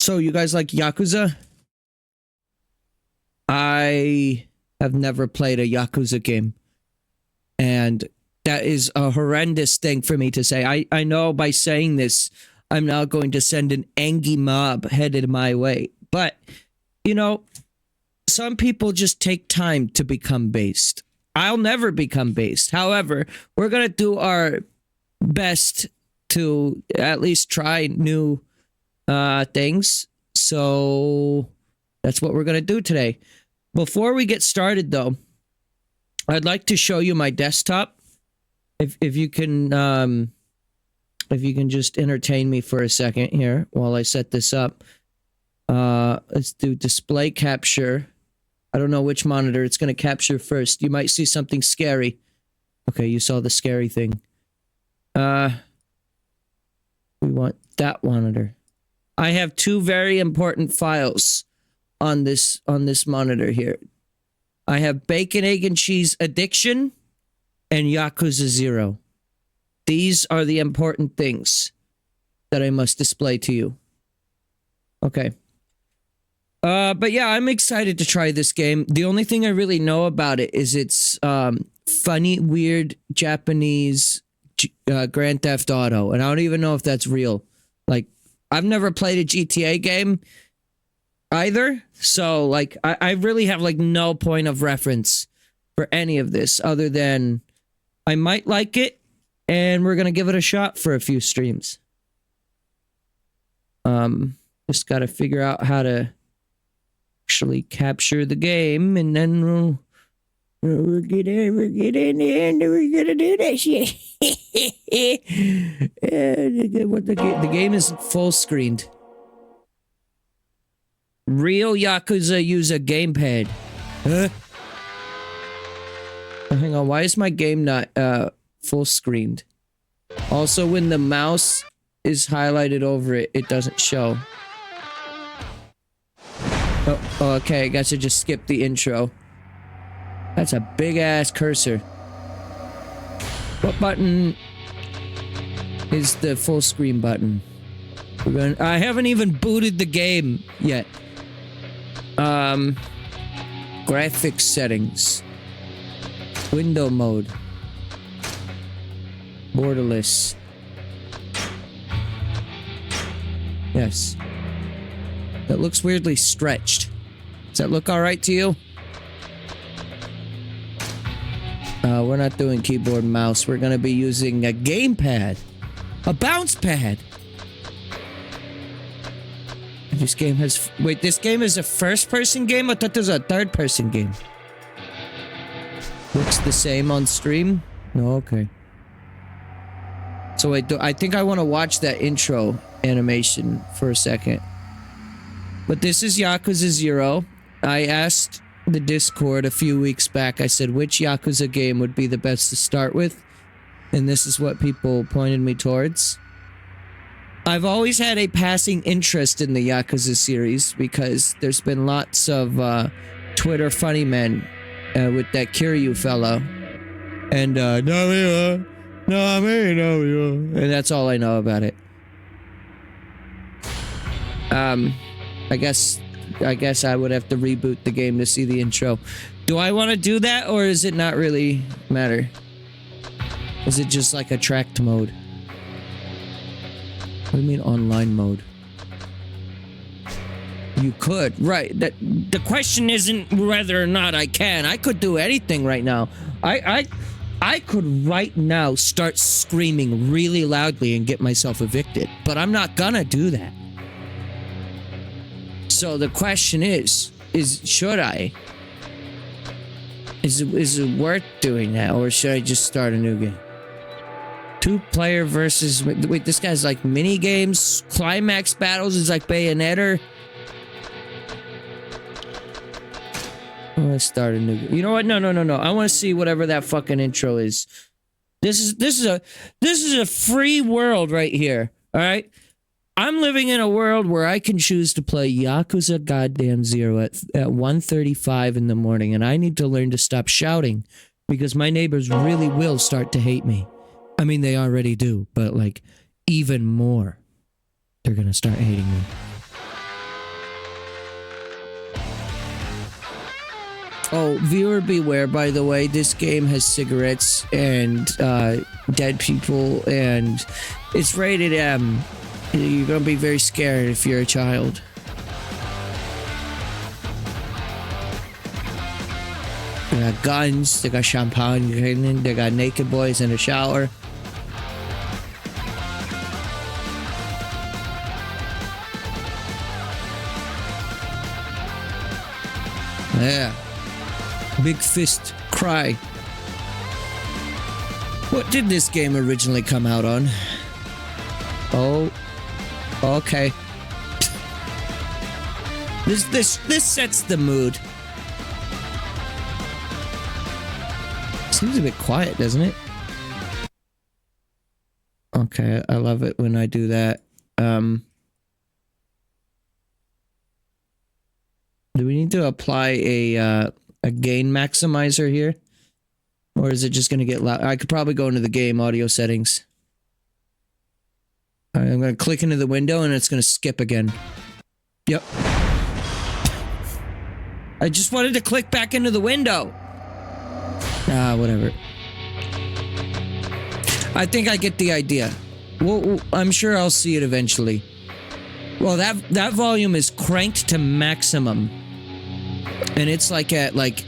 So you guys like Yakuza? I have never played a Yakuza game. And that is a horrendous thing for me to say. I know by saying this, I'm now going to send an angry mob headed my way. But, you know, some people just take time to become based. I'll never become based. However, we're going to do our best to at least try new things. So that's what we're going to do today. Before we get started, though, I'd like to show you my desktop. If you can just entertain me for a second here while I set this up. Let's do display capture. I don't know which monitor it's going to capture first. You might see something scary. Okay, you saw the scary thing. We want that monitor. I have two very important files on this monitor here. I have Bacon, Egg, and Cheese Addiction and Yakuza 0. These are the important things that I must display to you. Okay. But yeah, I'm excited to try this game. The only thing I really know about it is it's funny, weird Japanese Grand Theft Auto. And I don't even know if that's real. Like, I've never played a GTA game either. So, like, I really have, like, no point of reference for any of this other than I might like it and we're going to give it a shot for a few streams. Just got to figure out how to actually capture the game, and then we'll get in there and we're gonna do that shit. The game is full screened. Real Yakuza use a gamepad. Huh? Oh, hang on, why is my game not full screened? Also, when the mouse is highlighted over it, it doesn't show. Oh, okay, I guess I just skipped the intro. That's a big-ass cursor. What button is the full screen button? I haven't even booted the game yet. Graphics settings. Window mode. Borderless. Yes. That looks weirdly stretched. Does that look alright to you? We're not doing keyboard and mouse. We're gonna be using a gamepad. A bounce pad! This game has... Wait, this game is a first-person game? I thought this was a third-person game. Looks the same on stream? No, okay. So wait, I think I want to watch that intro animation for a second. But this is Yakuza 0. I asked the Discord a few weeks back, I said, which Yakuza game would be the best to start with? And this is what people pointed me towards. I've always had a passing interest in the Yakuza series because there's been lots of Twitter funny men with that Kiryu fellow. And, and that's all I know about it. I guess I would have to reboot the game to see the intro. Do I want to do that, or does it not really matter? Is it just like a tracked mode? What do you mean online mode? You could, right. The question isn't whether or not I can. I could do anything right now. I could right now start screaming really loudly and get myself evicted, but I'm not gonna do that. So the question is should I? Is it worth doing that, or should I just start a new game? 2-player versus... Wait, this guy's like mini games, climax battles is like Bayonetta. Let's start a new game. You know what? No. I want to see whatever that fucking intro is. This is a free world right here. All right. I'm living in a world where I can choose to play Yakuza goddamn 0 at 1:35 in the morning, and I need to learn to stop shouting because my neighbors really will start to hate me. I mean, they already do, but like even more, they're gonna start hating me. Oh, viewer beware, by the way, this game has cigarettes and dead people, and it's rated M. You're gonna be very scared if you're a child. They got guns, they got champagne, they got naked boys in the shower. Yeah. Big fist cry. What did this game originally come out on? Oh. Okay. This sets the mood. Seems a bit quiet, doesn't it? Okay, I love it when I do that. Do we need to apply a gain maximizer here? Or is it just going to get loud? I could probably go into the game audio settings. All right, I'm going to click into the window and it's going to skip again. Yep. I just wanted to click back into the window. Whatever. I think I get the idea. Well, I'm sure I'll see it eventually. Well, that volume is cranked to maximum. And it's like at like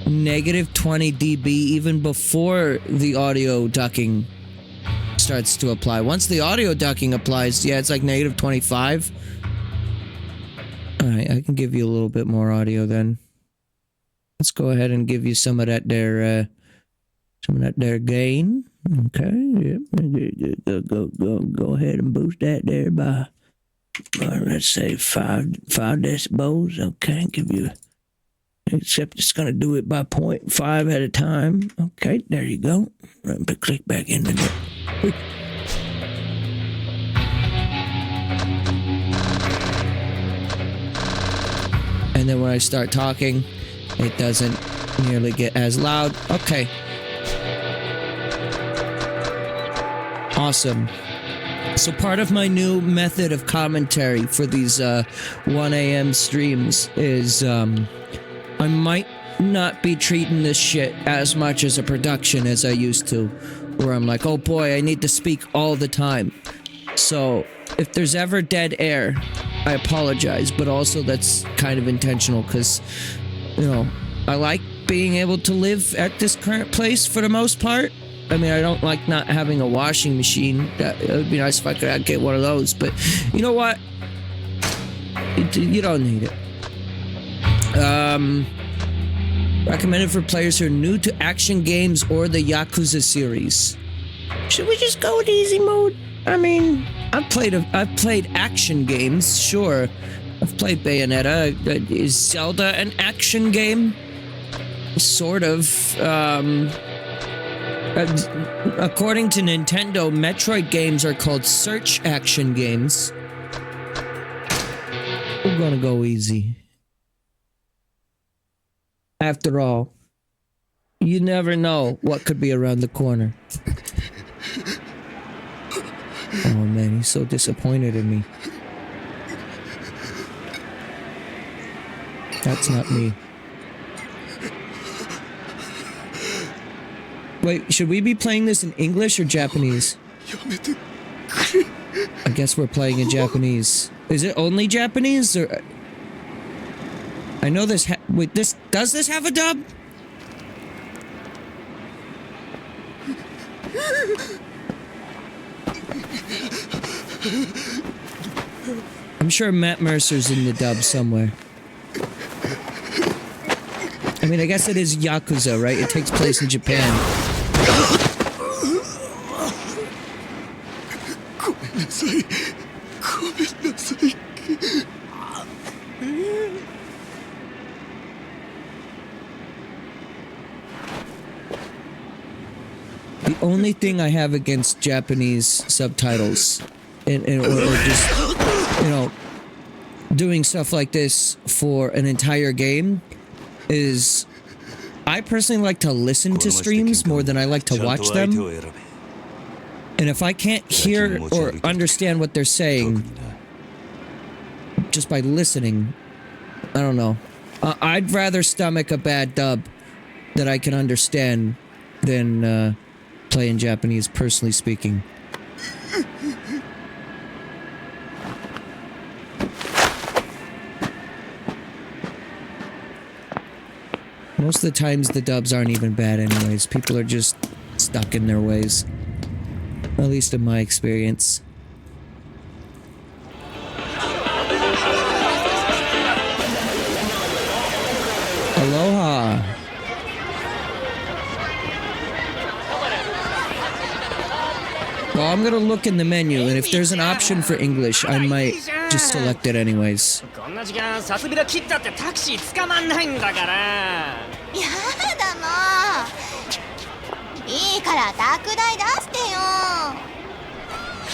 negative 20 dB even before the audio ducking starts to apply. Once the audio ducking applies, yeah, it's like negative 25. Alright, I can give you a little bit more audio then. Let's go ahead and give you some of that there gain. Okay, yep. Go ahead and boost that there by let's say 5 decibels. Okay, give you, except it's gonna do it by 0.5 at a time. Okay, there you go. Click back into it. And then when I start talking, it doesn't nearly get as loud. Okay. Awesome. So part of my new method of commentary for these 1 a.m. streams is I might not be treating this shit as much as a production as I used to, where I'm like, oh boy, I need to speak all the time. So if there's ever dead air, I apologize, but also that's kind of intentional because, you know, I like being able to live at this current place for the most part. I mean, I don't like not having a washing machine. It would be nice if I could get one of those, but you know what? You don't need it. Recommended for players who are new to action games or the Yakuza series. Should we just go with easy mode? I mean, I've played action games, sure. I've played Bayonetta. Is Zelda an action game? Sort of. According to Nintendo, Metroid games are called search action games. We're gonna go easy. After all, you never know what could be around the corner. Oh man, he's so disappointed in me. That's not me. Wait, should we be playing this in English or Japanese? I guess we're playing in Japanese. Is it only Japanese or? I know this. Wait, does this have a dub? I'm sure Matt Mercer's in the dub somewhere. I mean, I guess it is Yakuza, right? It takes place in Japan. The only thing I have against Japanese subtitles, or just, you know, doing stuff like this for an entire game, is I personally like to listen to streams more than I like to watch them. And if I can't hear or understand what they're saying just by listening, I don't know. I'd rather stomach a bad dub that I can understand than play in Japanese, personally speaking. Most of the times the dubs aren't even bad anyways. People are just stuck in their ways. At least in my experience. Aloha. Well, I'm gonna look in the menu, and if there's an option for English, I might just select it anyways. こんな時間サスビラ切ったってタクシー捕まんないんだから。やだもう。いいから宅代出してよ。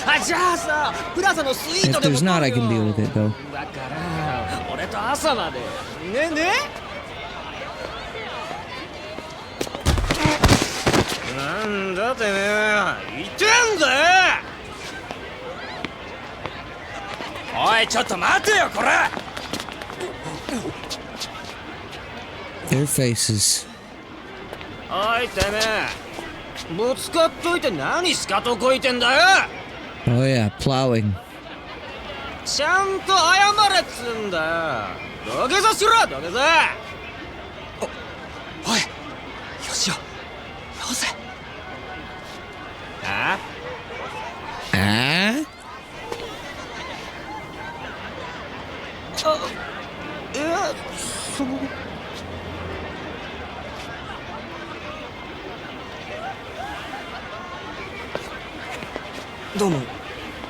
あ、じゃあさ、プラザのスイート If でも there's not, I can deal with it though. だから俺と朝までね。なんだてめえ、言ってんだよ。おい、ちょっと待てよこれ。Their faces. おいてめえ、ぶつかっといて何スカとこいてんだよ。 Oh yeah, plowing. ちゃんと謝れっつんだよ。土下座しろ、土下座。おい、よしよ、よせ。ああいや、そう。どうも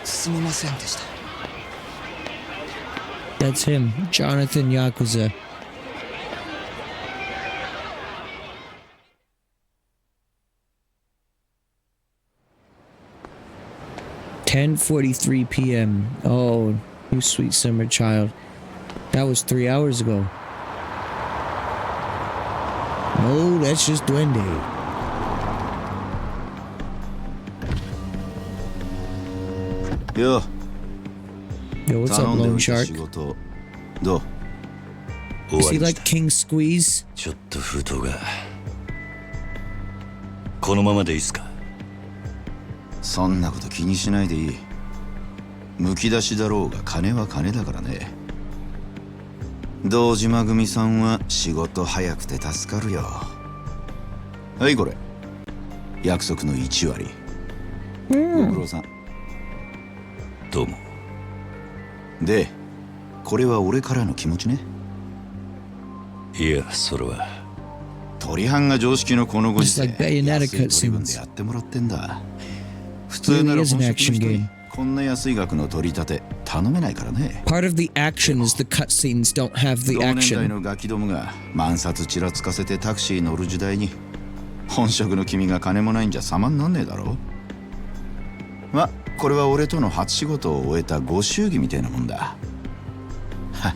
すみませんでした。 That's him, Jonathan Yakuza. "10:43 p.m. Oh, you sweet summer child. That was 3 hours ago. No, that's just Duende." Yo, Yo, what's up, Lone Shark? どう？ Is he like King Squeeze? ちょっと封筒がこのままでいいっすか？そんなこと気にしないでいい。むき出しだろうが金は金だからね。堂島組さんは仕事早くて助かるよ。はいこれ約束の1割。ご苦労さん。どうも。でこれは俺からの気持ちね。いや、それは鳥班が常識のこのご時世、 Just like Bayonetta 安い取り分 cutscenes. でやってもらってんだ。普通なら Really is 本 an 職の action 人に game. こんな安い額の取り立て頼めないからね。 Part of the action is the cutscenes don't have the 同年代 action. のガキどもが万札ちらつかせてタクシー乗る時代に本職の君が金もないんじゃ様になんねえだろ。ま、これは俺との初仕事を終えたご祝儀みたいなもんだ。はっ、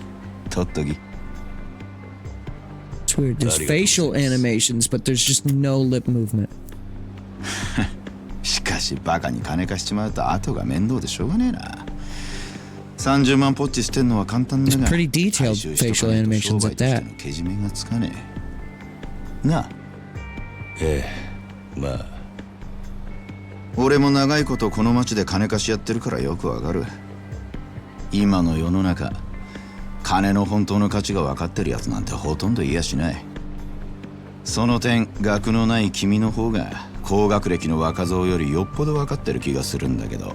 とっとき。 It's weird. There's facial animations, but there's just no lip movement. しかしバカに金貸しちまうと後が面倒でしょうがねえな。30万ポッチ捨てんのは簡単だが It's pretty detailed facial animations at that. けじめがつかねえなあ。ええ、まあ俺も長いことこの町で金貸しやってるからよくわかる。今の世の中金の本当の価値が分かってるやつなんてほとんどいやしない。その点学のない君の方が高学歴の若造よりよっぽど分かってる気がするんだけど、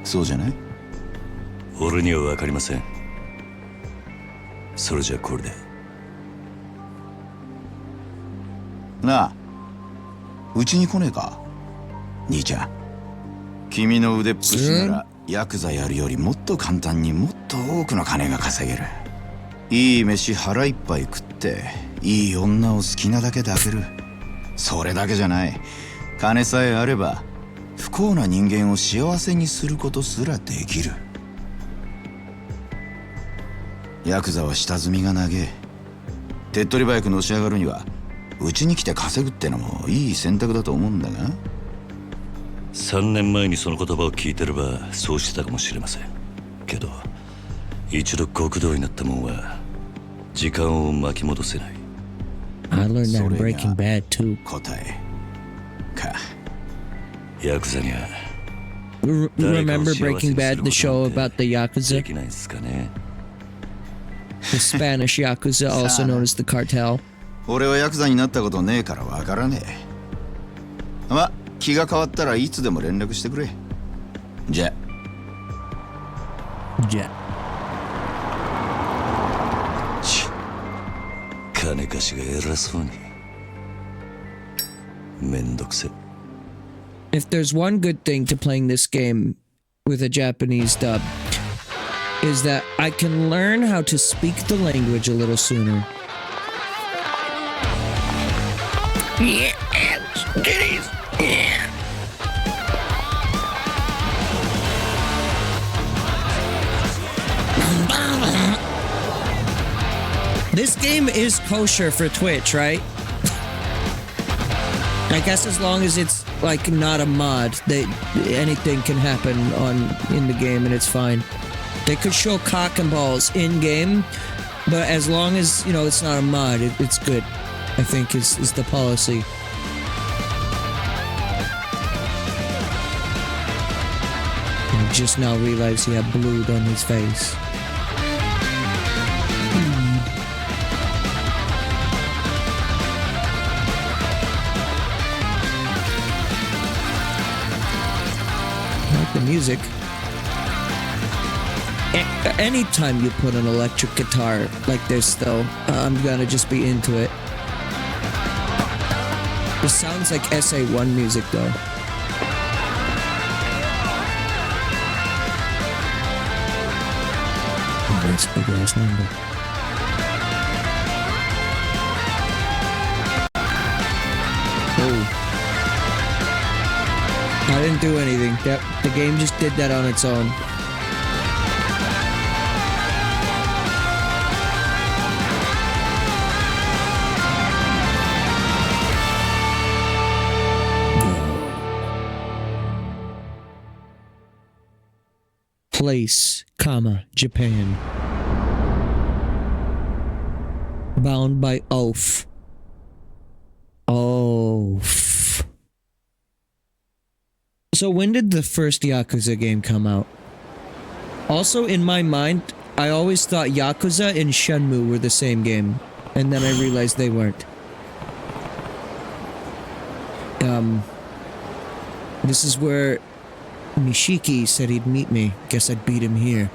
そうじゃない？俺には分かりません。それじゃこれで。なあ、うちに来ねえか兄ちゃん。君の腕っぷしならヤクザやるよりもっと簡単にもっと多くの金が稼げる。いい飯腹いっぱい食っていい女を好きなだけ抱ける。それだけじゃない、金さえあれば不幸な人間を幸せにすることすらできる。ヤクザは下積みが長え。手っ取り早くのし上がるにはうちに来て稼ぐってのもいい選択だと思うんだが。3年前にその言葉を聞いてればそうしてたかもしれませんけど、一度極道になったもんは時間を巻き戻せない。 I learned that in それが Breaking Bad too. 答えか。ヤクザには Remember Breaking Bad, the show about the で Yakuza? きないっすかね。 The Spanish Yakuza, also known as the cartel. 俺はヤクザになったことねえからわからねえ。ま、気が変わったらいつでも連絡してくれ。じゃ。 Yeah. 金貸しが偉そうに。めんどくせ。 If there's one good thing to playing this game with a Japanese dub, is that I can learn how to speak the language a little sooner. Yeah, titties. Yeah. This game is kosher for Twitch, right? I guess as long as it's like not a mod, anything can happen in the game and it's fine. They could show cock and balls in game, but as long as you know it's not a mod, it's good. I think is the policy. I just now realized he had blood on his face. The music. Anytime you put an electric guitar like this, though, I'm gonna just be into it. This sounds like SA1 music, though. Oh, that's a big ass number. Oh. I didn't do anything. The game just did that on its own. Place, comma, Japan. Bound by oath. Oath. So when did the first Yakuza game come out? Also, in my mind, I always thought Yakuza and Shenmue were the same game. And then I realized they weren't. This is where Nishiki said he'd meet me. Guess I'd beat him here.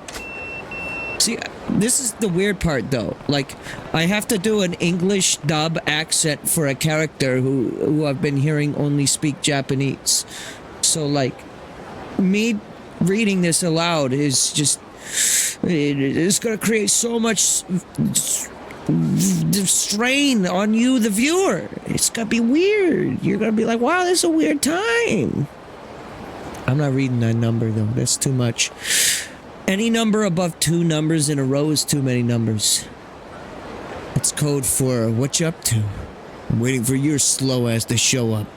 See, this is the weird part though. Like, I have to do an English dub accent for a character who I've been hearing only speak Japanese. So like, me reading this aloud is just, it's gonna create so much strain on you, the viewer. It's gonna be weird. You're gonna be like, wow, this is a weird time. I'm not reading that number though, that's too much. Any number above 2 numbers in a row is too many numbers. It's code for what you up to. I'm waiting for your slow ass to show up.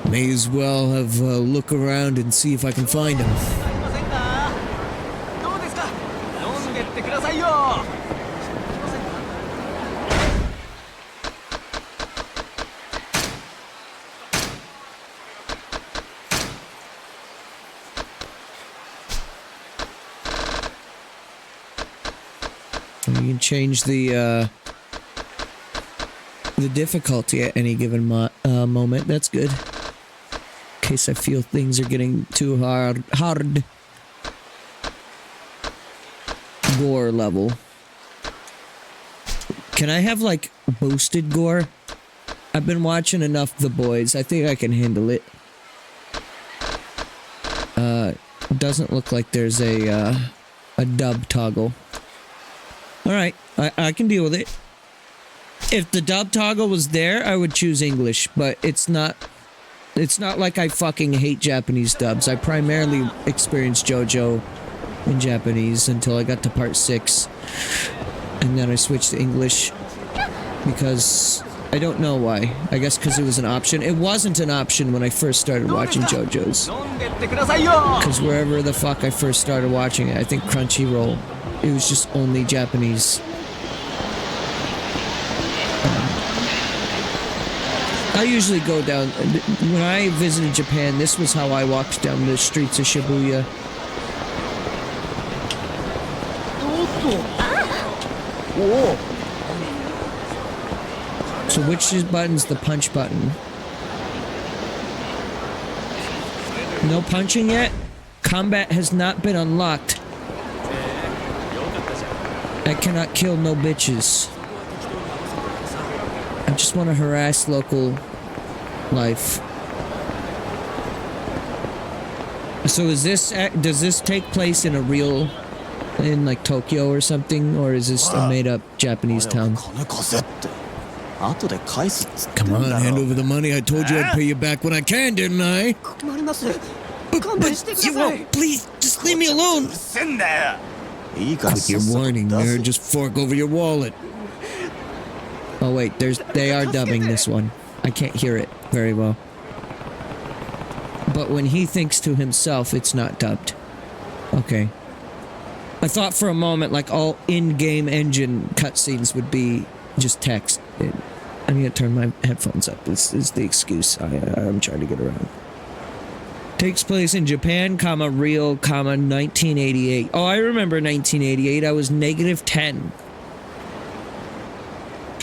May as well have a look around and see if I can find him. You can change the difficulty at any given moment. That's good. In case I feel things are getting too hard. Gore level. Can I have like boosted gore? I've been watching enough The Boys. I think I can handle it. Doesn't look like there's a dub toggle. Alright, I can deal with it. If the dub toggle was there, I would choose English, but it's not like I fucking hate Japanese dubs. I primarily experienced JoJo in Japanese until I got to part 6. And then I switched to English because I don't know why. I guess because it was an option. It wasn't an option when I first started watching JoJo's. Because wherever the fuck I first started watching it, I think Crunchyroll it was just only Japanese. I usually go down, when I visited Japan, this was how I walked down the streets of Shibuya. So which button's the punch button? No punching yet? Combat has not been unlocked. I cannot kill no bitches. I just want to harass local life. So is this, does this take place in a real, in like Tokyo or something, or is this a made up Japanese town? Come on, hand over the money. I told you I'd pay you back when I can, didn't I? But you won't, please, just leave me alone. Quit your warning, nerd. Just fork over your wallet. Oh wait, they are dubbing this one. I can't hear it very well. But when he thinks to himself, it's not dubbed. Okay. I thought for a moment like all in-game engine cutscenes would be just text. I'm gonna turn my headphones up. This is the excuse I'm trying to get around. Takes place in Japan, real, 1988. Oh, I remember 1988. I was -10.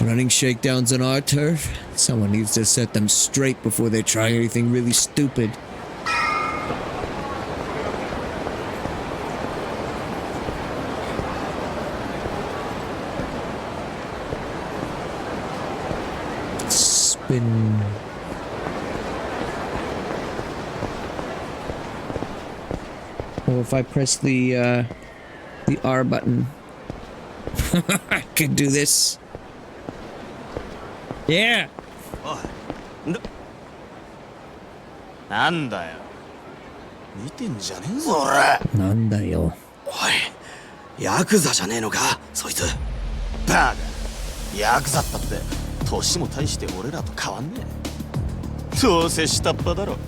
Running shakedowns on our turf? Someone needs to set them straight before they try anything really stupid. Spin. Oh, if I press the R button, I can do this. Yeah. なんだよ。見てんじゃねえぞ俺。なんだよ。おい、ヤクザじゃねえのか、そいつ。バカ。ヤクザったって年も大して俺らと変わんねえ。どうせ下っ端だろ。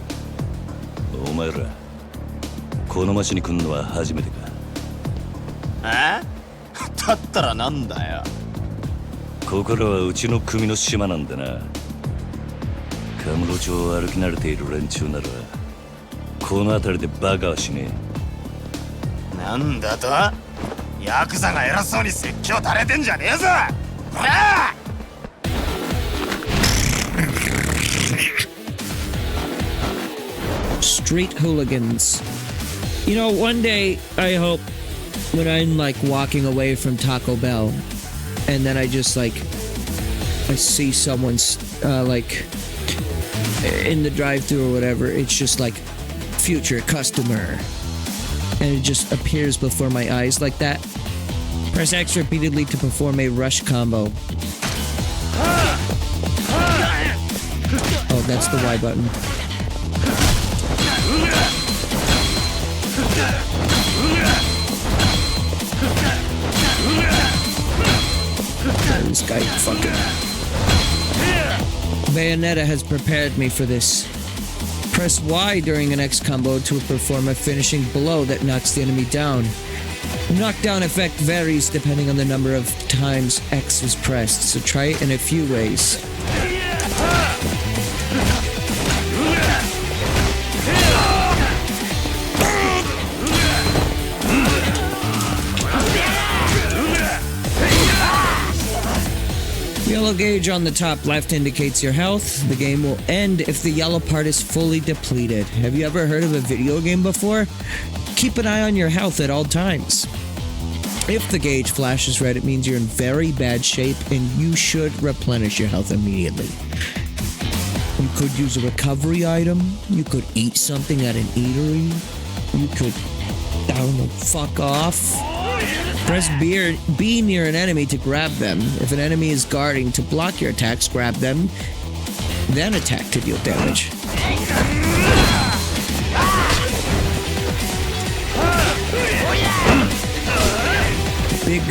お前らこの町に来んのは初めてか。え？だったらなんだよ。ここらはうちの組の島なんでな。カムロ町を歩き慣れている連中ならこの辺りでバカはしねえ。なんだと？ヤクザが偉そうに説教垂れてんじゃねえぞ。ほら！Street hooligans. You know, one day I hope when I'm like walking away from Taco Bell and then I just like I see someone's like in the drive-thru or whatever, it's just like future customer and it just appears before my eyes like that. Press X repeatedly to perform a rush combo. Oh, that's the Y button. This guy fucking... Bayonetta has prepared me for this. Press Y during an X combo to perform a finishing blow that knocks the enemy down. The knockdown effect varies depending on the number of times X is pressed, so try it in a few ways. Yellow gauge on the top left indicates your health. The game will end if the yellow part is fully depleted. Have you ever heard of a video game before? Keep an eye on your health at all times. If the gauge flashes red, it means you're in very bad shape and you should replenish your health immediately. You could use a recovery item. You could eat something at an eatery. You could, I don't know, fuck off. Press B near an enemy to grab them. If an enemy is guarding, to block your attacks, grab them, then attack to deal damage. Big...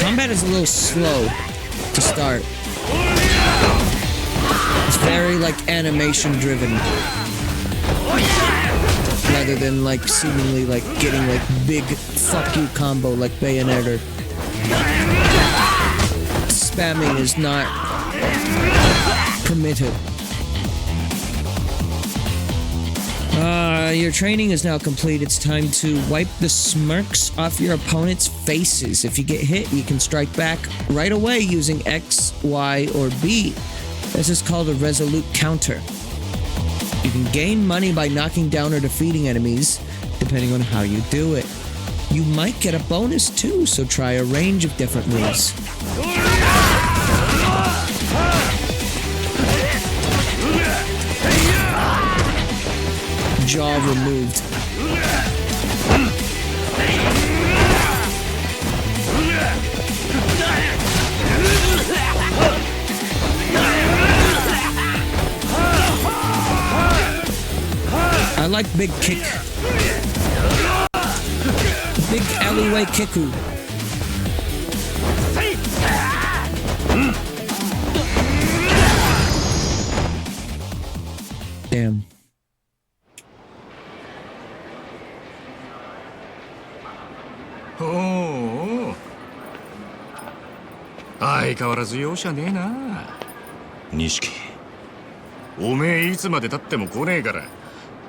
Combat is a little slow to start. It's very, like, animation driven. rather than like seemingly like getting like big fuck you combo like Bayonetta. Spamming is not permitted. Your training is now complete. It's time to wipe the smirks off your opponent's faces. If you get hit, you can strike back right away using X, Y, or B. This is called a resolute counter. You can gain money by knocking down or defeating enemies, depending on how you do it. You might get a bonus too, so try a range of different moves. Jaw removed. I like big kick. Big alleyway kicku. Damn.おお、相変わらず容赦ねえな。錦、おめえいつまで経っても来ねえから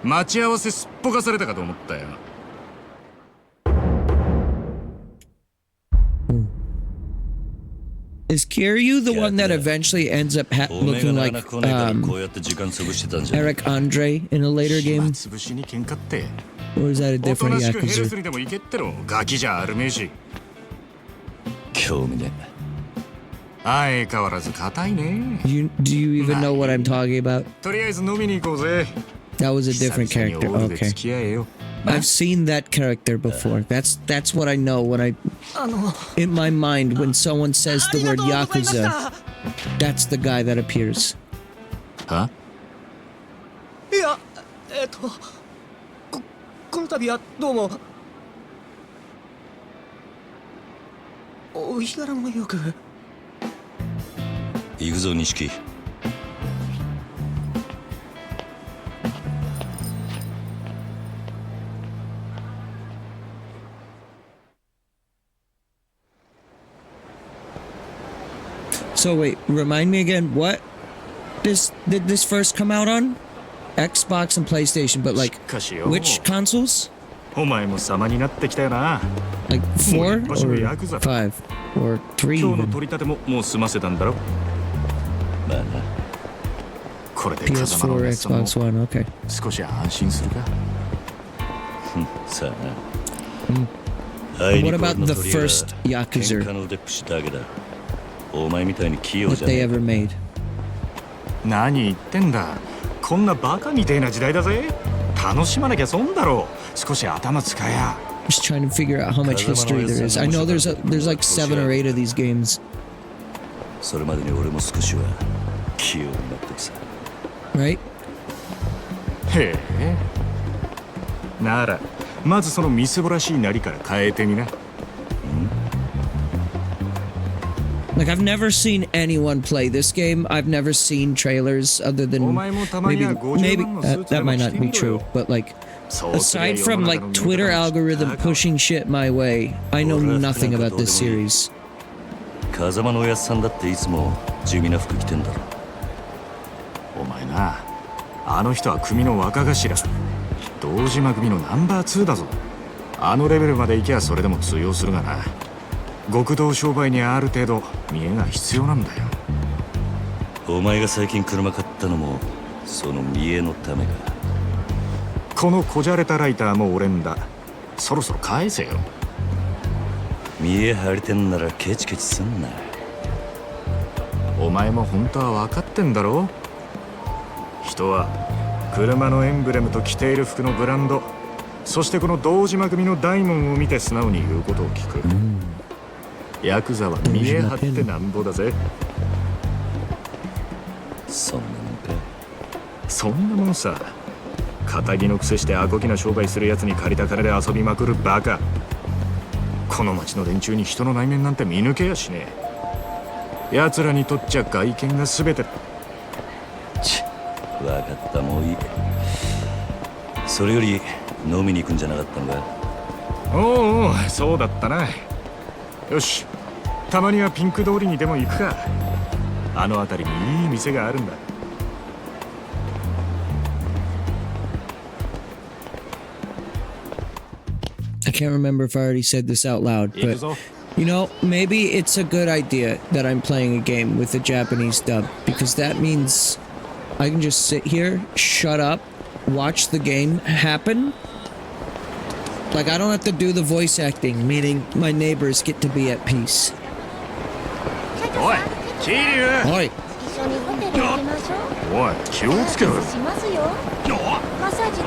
待ち合わせすっぽかされたかと思ったよ。Is Kiryu the one that eventually ends up looking like Eric Andre in a later game? 潰しに喧嘩って。 Or is that a おと different なしくヘルス Yakuza? にでも行けってろ。ガキじゃあるめえし。興味ね。相変わらず硬いね。Do you even know what I'm talking about? とりあえず飲みに行こうぜ。 That was a different 久々に character. オールで Okay. 付き合えよ。 I've seen that character before. That's what I know when I in my mind when someone says the word Yakuza. That's the guy that appears. いやこの度はどうもお日柄もよく行くぞ錦。So wait, remind me again, what did this first come out on? Xbox and PlayStation, but like しかしよ。 which consoles? お前も様になってきたよな。 Like 4 もう一発目 or Yakuza. 5 or 3今日の even? 取り立てももう済ませたんだろ。まあな。これで風間の PS4, おやつさんも Xbox One, okay. 少し安心するか。さあな。 What about the first Yakuza 喧嘩の腕っぷしだけだ。お前みたいに器用 that じゃね they え。 ever made? 何言ってんだ。こんなバカみてえな時代だぜ。楽しまなきゃ損だろう。少し頭使えや。 Just trying to figure out how much history there is. I know there's like 7 or 8 of these games, それまでに俺も少しは器用になってるさ。 right? へえ。ならまずそのみすぼらしいなりから変えてみな。 Like I've never seen anyone play this game. I've never seen trailers other than お前もたまに maybe は50 万のスーツで that も might 着 not て be みろ true, よ。 but like そうすりゃ aside 世 from の like 中の Twitter 見方も algorithm バカ pushing shit my way, I know nothing about this series. 風間のおやっさんだっていつも地味な服着てんだろ。お前な、あの人は組の若頭。堂島組のナンバー2だぞ。あのレベルまで行けばそれでも通用するがな。極道商売にある程度見栄が必要なんだよ。お前が最近車買ったのもその見栄のためか。このこじゃれたライターも俺んだ。そろそろ返せよ。見栄張りてんならケチケチすんな。お前も本当は分かってんだろ。人は車のエンブレムと着ている服のブランド、そしてこの堂島組の大門を見て素直に言うことを聞く。ヤクザは見栄張ってなんぼだぜ。そんなもんか。そんなもんさ。堅気のくせしてアコギな商売するやつに借りた金で遊びまくるバカ。この町の連中に人の内面なんて見抜けやしねえ。奴らにとっちゃ外見が全てだ。ち、わかった、もういい。それより飲みに行くんじゃなかったんか。おうおう、そうだったな。よし、たまにはピンク通りにでも行くか。あの辺りにいい店があるんだ。I can't remember if I already said this out loud, 行く but ぞ。 you know, maybe it's a good idea that I'm playing a game with a Japanese dub, because that means I can just sit here, shut up, watch the game happen. Like, I don't have to do the voice acting, meaning my neighbors get to be at peace. おい、桐生。 Oi! 一緒にホテル行きましょう。おい、気をつけろよ。しますよ。マッサージ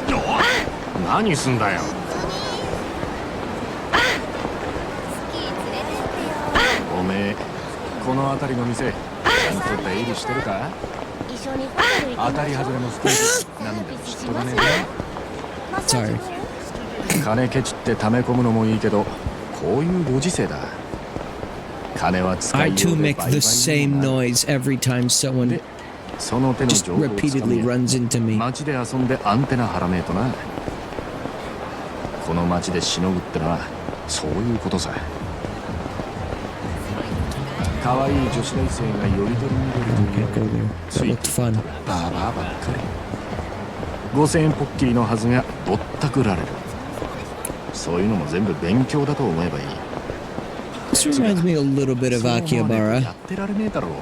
どう？何すんだよ。スキー連れてってよ。おめえ、この辺りの店、ちゃんと出入りしてるか？一緒にホテル行きましょう。当たり外れのスクープ、なんで人がねマッサージどう？金ケチって溜め込むのもいいけど、こういうご時世だ。金は使 I い too ようで make 倍々 the に same なる。 noise every time someone で、その手の just 情報をつか repeatedly み、 runs into me. 街で遊んでアンテナ張らねえとな。この街でしのぐってのはそういうことさ。可愛い女子大生がより取り見れると Can't go いう there. つ That い looked fun. バーバーばっかり。5000円ポッキリのはずがぼったくられる。そういうのも全部勉強だと思えばいい。 This reminds me a little bit of そう思わねえと Akihabara. やってられねえだろう。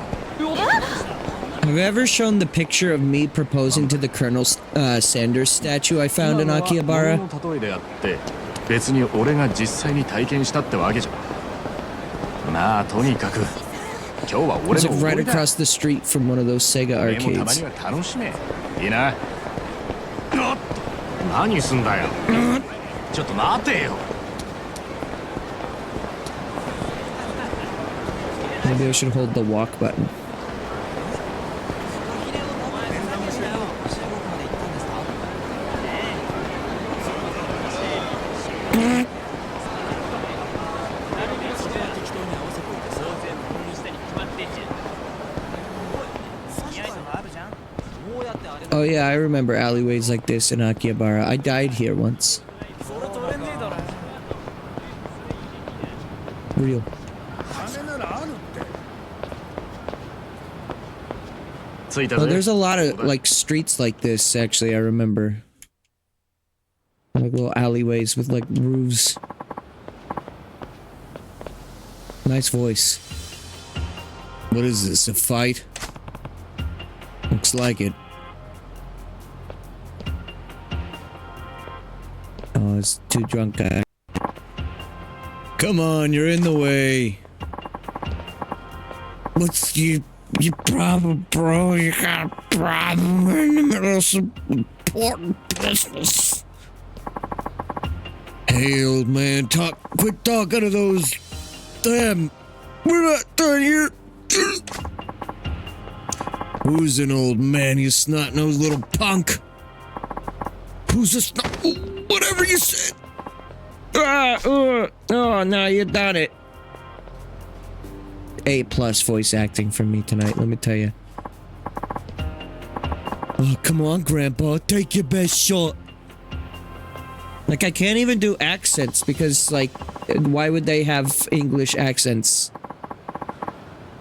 Have you ever shown the picture of me proposing to the Colonel Sanders statue I found in 今のは Akihabara? 物の例えであって別に俺が実際に体験したってわけじゃん。まあとにかく今日は It 俺 was の like おご right りだ。 across the street from one of those Sega おめえもたま arcades. には楽しめ。いいな。何すんだよ。ちょっと待てよ。 Maybe I should hold the walk button. Oh yeah, I remember alleyways like this in Akihabara. I died here once. Real. Oh, there's a lot of like streets like this actually, I remember. Like little alleyways with like roofs. Nice voice. What is this, a fight? Looks like it. Oh, it's too drunk guy. Come on, you're in the way. What's your problem, bro? You got a problem. We're in the middle of some important business. Hey, old man, quit talking to those. Damn, we're not done here. Who's an old man, you snot-nosed little punk? Who's a snot? Whatever you said. Oh, no, you done it. A+ voice acting from me tonight, let me tell you. Oh, come on, Grandpa, take your best shot. Like, I can't even do accents because, like, why would they have English accents?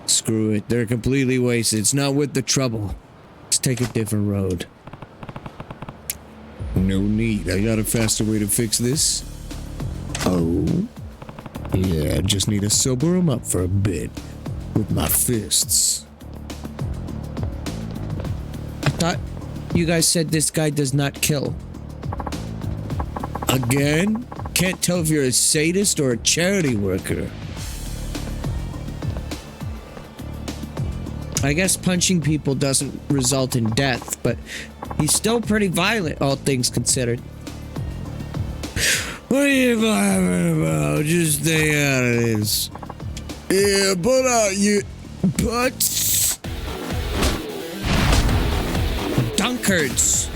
Screw it, they're completely wasted. It's not worth the trouble. Let's take a different road. No need, I got a faster way to fix this. Oh? Yeah, just need to sober him up for a bit. With my fists. I thought you guys said this guy does not kill. Again? Can't tell if you're a sadist or a charity worker. I guess punching people doesn't result in death, but he's still pretty violent, all things considered. What are you vibing about? Just stay out of this. Yeah, but you butts. Dunkards.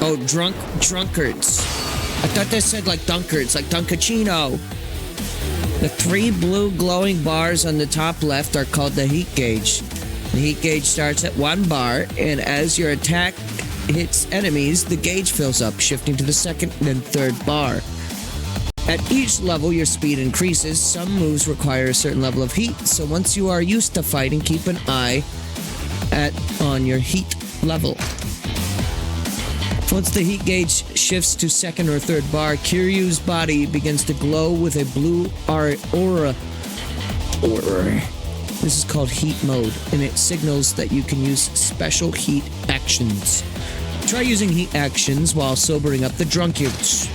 Oh, drunkards. I thought they said like Dunkards, like Dunkachino. The 3 blue glowing bars on the top left are called the heat gauge. The heat gauge starts at 1 bar, and as your attack hits enemies, the gauge fills up, shifting to the second and third bar. At each level, your speed increases. Some moves require a certain level of heat, so once you are used to fighting, keep an eye on your heat level. Once the heat gauge shifts to second or third bar, Kiryu's body begins to glow with a blue aura. This is called heat mode, and it signals that you can use special heat actions. Try using heat actions while sobering up the drunkards.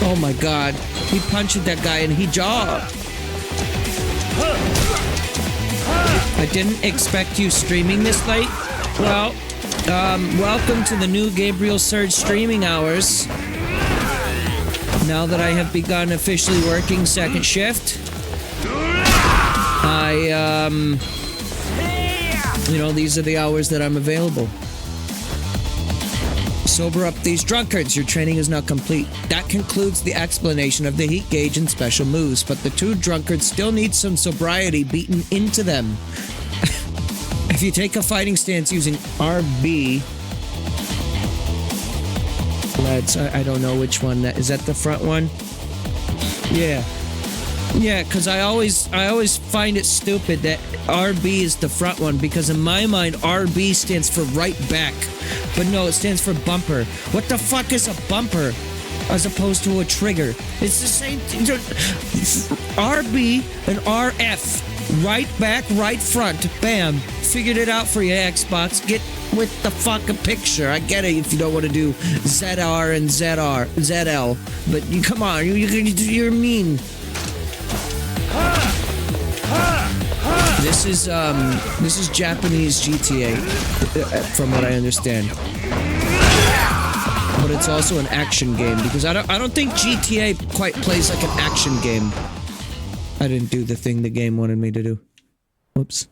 Oh my god. He punched that guy and he jogged. I didn't expect you streaming this late. Well, welcome to the new Gabriel Surge streaming hours. Now that I have begun officially working second shift, these are the hours that I'm available. Sober up these drunkards. Your training is now complete. That concludes the explanation of the heat gauge and special moves, but the two drunkards still need some sobriety beaten into them. If you take a fighting stance using RB, I don't know which one that is. That the front one? Yeah, because I always find it stupid that RB is the front one, because in my mind RB stands for right back, but no, it stands for bumper. What the fuck is a bumper as opposed to a trigger? It's the same thing. RB and RF, right back, right front. Bam, figured it out for you, Xbox. Get with the fucking picture. I get it if you don't want to do ZR and ZL, but you come on, you're mean. This is Japanese GTA, from what I understand. But it's also an action game, because I don't think GTA quite plays like an action game. I didn't do the thing the game wanted me to do. Whoops.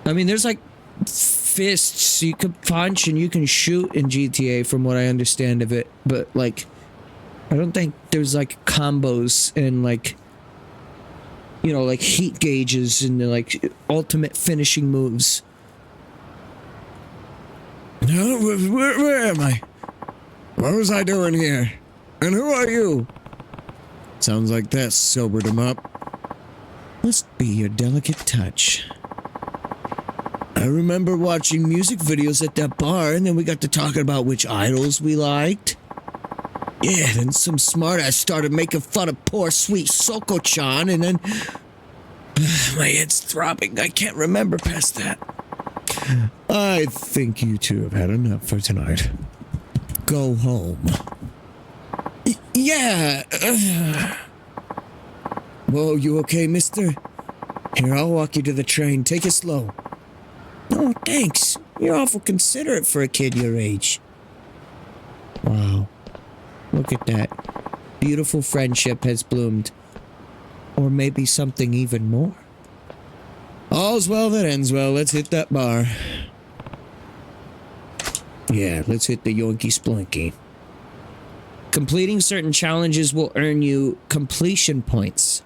I mean, there's like fists you can punch and you can shoot in GTA, from what I understand of it, but like, I don't think there's like combos and like, like heat gauges and like ultimate finishing moves. No, where am I? What was I doing here? And who are you? Sounds like that sobered him up. Must be your delicate touch. I remember watching music videos at that bar, and then we got to talking about which idols we liked. Yeah, then some smartass started making fun of poor sweet Soko-chan, and then my head's throbbing. I can't remember past that. I think you two have had enough for tonight. Go home. Yeah. Whoa, you okay, mister? Here, I'll walk you to the train. Take it slow. Oh, thanks. You're awful considerate for a kid your age. Wow. Look at that. Beautiful friendship has bloomed. Or maybe something even more. All's well that ends well. Let's hit that bar. Yeah, let's hit the Yoinky Splinky. Completing certain challenges will earn you completion points.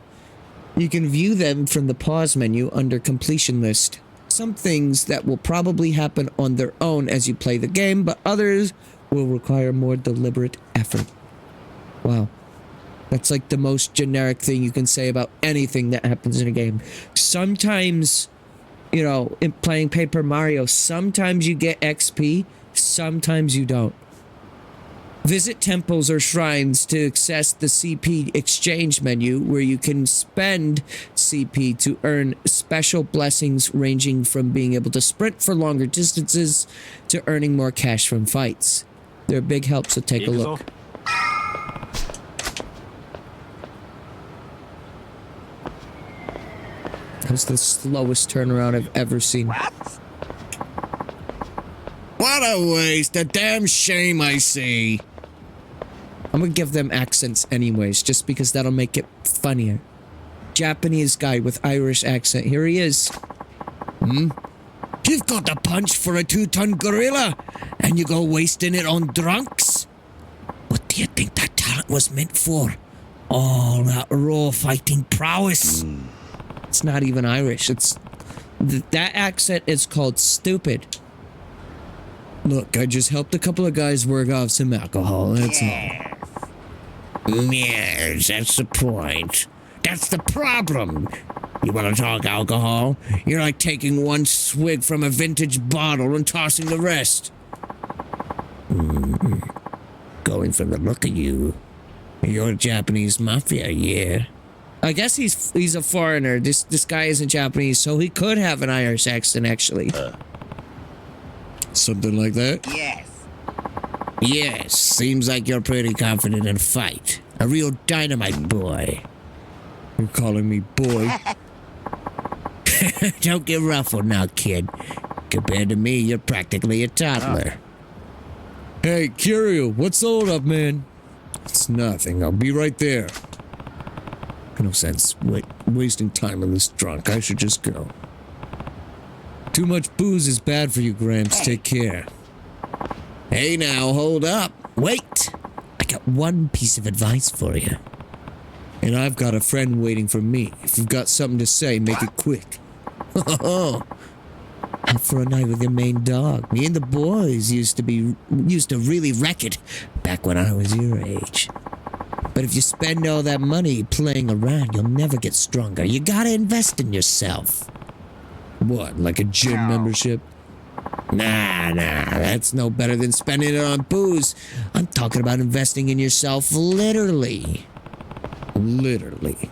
You can view them from the pause menu under completion list. Some things that will probably happen on their own as you play the game, but others will require more deliberate effort. Wow. That's like the most generic thing you can say about anything that happens in a game. Sometimes, in playing Paper Mario, sometimes you get XP, sometimes you don't. Visit temples or shrines to access the CP exchange menu, where you can spend CP to earn special blessings ranging from being able to sprint for longer distances to earning more cash from fights. They're a big help, so take a look. That's the slowest turnaround I've ever seen. What a waste! A damn shame, I see. I'm gonna give them accents anyways, just because that'll make it funnier. Japanese guy with Irish accent. Here he is. You've got a punch for a 2-ton gorilla, and you go wasting it on drunks? What do you think that talent was meant for? all that raw fighting prowess. It's not even Irish. It's that accent is called stupid. Look, I just helped a couple of guys work off some alcohol. That's all. Yes, that's the point. That's the problem. You want to talk alcohol? You're like taking one swig from a vintage bottle and tossing the rest. Going from the look of you, you're Japanese mafia, yeah. I guess he's a foreigner. This guy isn't Japanese, so he could have an Irish accent, actually. Something like that? Yes. Yes, seems like you're pretty confident in a fight. A real dynamite boy. You're calling me boy? Don't get ruffled now, kid. Compared to me, you're practically a toddler. Hey, Kiryu, what's the hold up, man? It's nothing. I'll be right there. No sense wasting time on this drunk. I should just go. Too much booze is bad for you, Gramps. Take care. Hey now, hold up. Wait. I got one piece of advice for you. And I've got a friend waiting for me. If you've got something to say, make it quick. Out for a night with your main dog. Me and the boys used to really wreck it back when I was your age. But if you spend all that money playing around, you'll never get stronger. You gotta invest in yourself. What, like a gym membership? Nah, that's no better than spending it on booze. I'm talking about investing in yourself literally. Literally.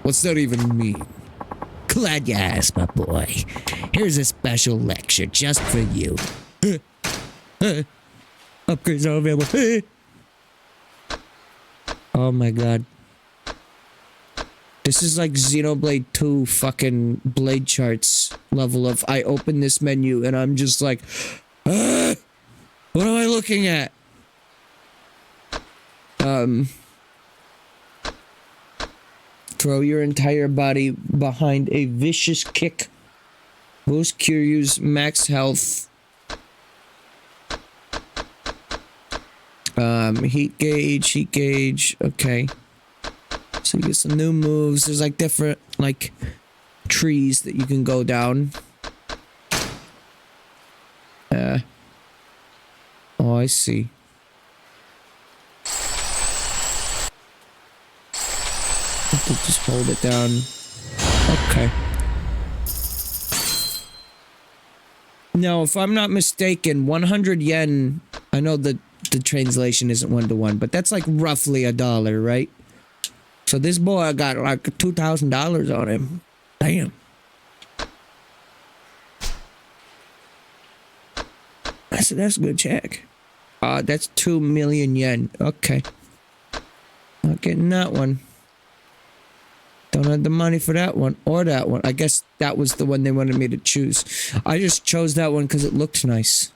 What's that even mean? Glad you asked, my boy. Here's a special lecture just for you. Upgrades are available. Oh my god. This is like Xenoblade 2 fucking blade charts level of I open this menu and I'm just like, what am I looking at? Throw your entire body behind a vicious kick. Boost Kiryu's max health. Heat gauge. Okay. So you get some new moves. There's like different like trees that you can go down. Oh, I see. I have to just hold it down. Okay. Now, if I'm not mistaken, 100 yen, I know that the translation isn't 1-to-1, but that's like roughly $1, right? So this boy got like $2,000 on him. Damn. That's a good check. That's 2 million yen. Okay. Not getting that one. Don't have the money for that one or that one. I guess that was the one they wanted me to choose. I just chose that one because it looked nice.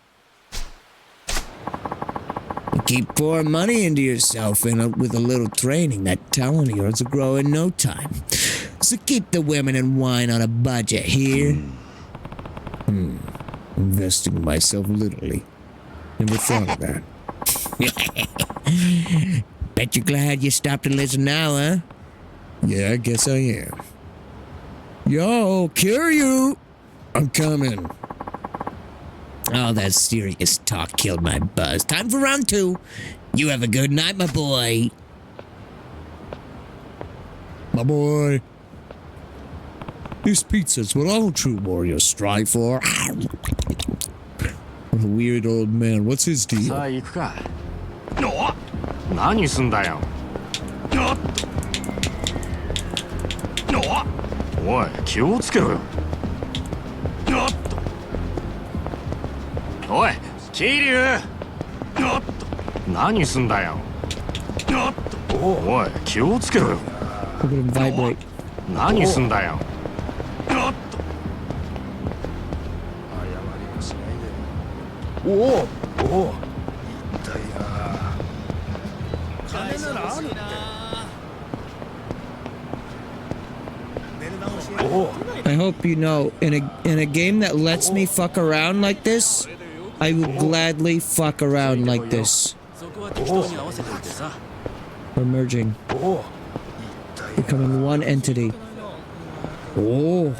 You keep pouring money into yourself and with a little training, that talent of yours will grow in no time. So keep the women and wine on a budget here. Investing in myself literally. Never thought of that. Bet you're glad you stopped to listen now, huh? Yeah, I guess I am. Yo, Kiryu! I'm coming. Oh, that serious talk killed my buzz. Time for round 2. You have a good night, my boy. My boy. This pizza's what all true warriors strive for. What a weird old man. What's his deal? さあ行くか。何すんだよ。おい、気をつけろよ。おい、桐生。何すんだよ。おい、気をつけろよ。 Look at him vibrate. 何すんだよ。おお、おお。 I hope you know, in a game that lets me fuck around like this, I would gladly fuck around like this. We're merging. becoming one entity. Oh.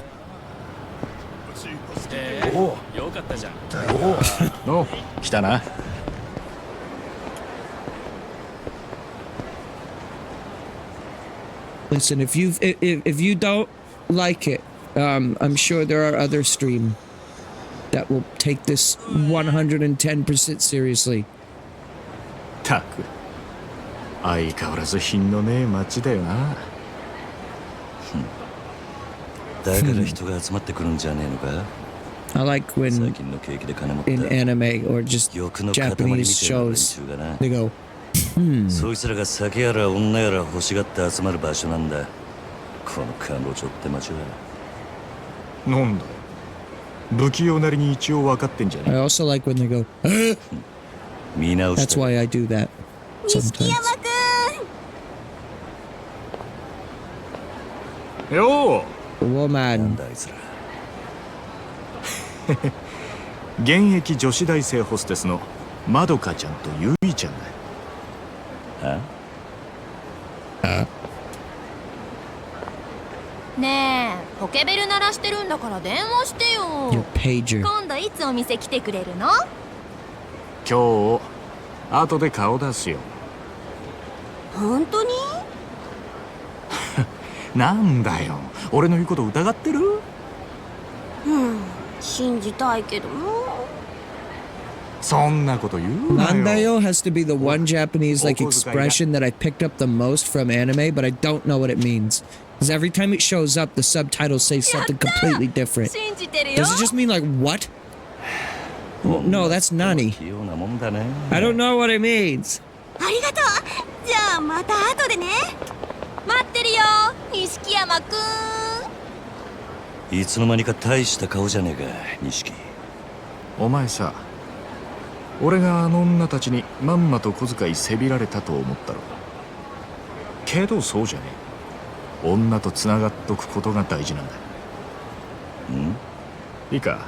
の来たな。Listen, if you don't like it, I'm sure there are other stream that will take this 110% seriously. たく相変わらず品のねえ街だよな。だから人が集まってくるんじゃねえのか。 I like 最 when 近の景気で金持った in anime or just 欲の塊みたいな連 Japanese 中 shows がな。 they go, そいつらが酒やら女やら欲しがって集まる場所なんだ。この彼女って街は。なんだよ。不器用なりに一応分かってんじゃ I ね also like when they go, 見直し that's た。 why I do that 錦 sometimes. 山くんえ。よ Woman. あいつら。現役女子大生ホステスのまどかちゃんとゆいちゃんだ。ねえポケベル鳴らしてるんだから電話して Your よ pager. 今度いつお店来てくれるの？今日後で顔出すよ。本当に？なんだよ、俺の言うこと疑ってる？信じたいけどな。そんなこと言うなよ。 Nandayo has to be the one Japanese like expression that I picked up the most from anime, but I don't know what it means. Because every time it shows up, the subtitles say something completely different. 信じてるよ。 Does it just mean like what? No, that's Nani. 器用なもんだね。 I don't know what it means. ありがとう。じゃあまた後でね。待ってるよ錦山くん。いつの間にか大した顔じゃねえか、錦。お前さ、俺があの女たちにまんまと小遣いせびられたと思ったろ。けどそうじゃねえ。女と繋がっとくことが大事なんだ。いいか、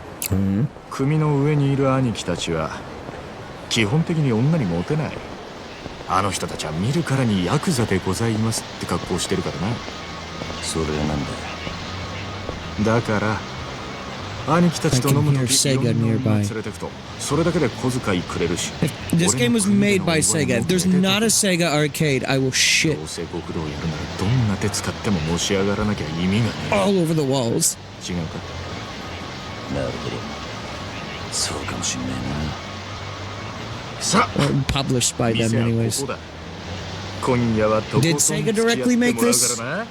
組の上にいる兄貴たちは基本的に女にモテない。あの人たちは見るからにヤクザでございますって格好してるからな。それがなんだ。だから兄貴たちと飲む I can と hear きいろん Sega な女 nearby. 連れてくとそれだけで小遣いくれるし。 This game was made by Sega. If there's not a ど Sega arcade, I will shit うせ極道やるならどんな手使ってものし上がらなきゃ意味がね all over the walls. え。違うか？なるほど。そうかもしんねさあ Or published by 店 them は anyways. ここだ。今夜はとことん Did 付 Sega き合って directly も make らう this? からな。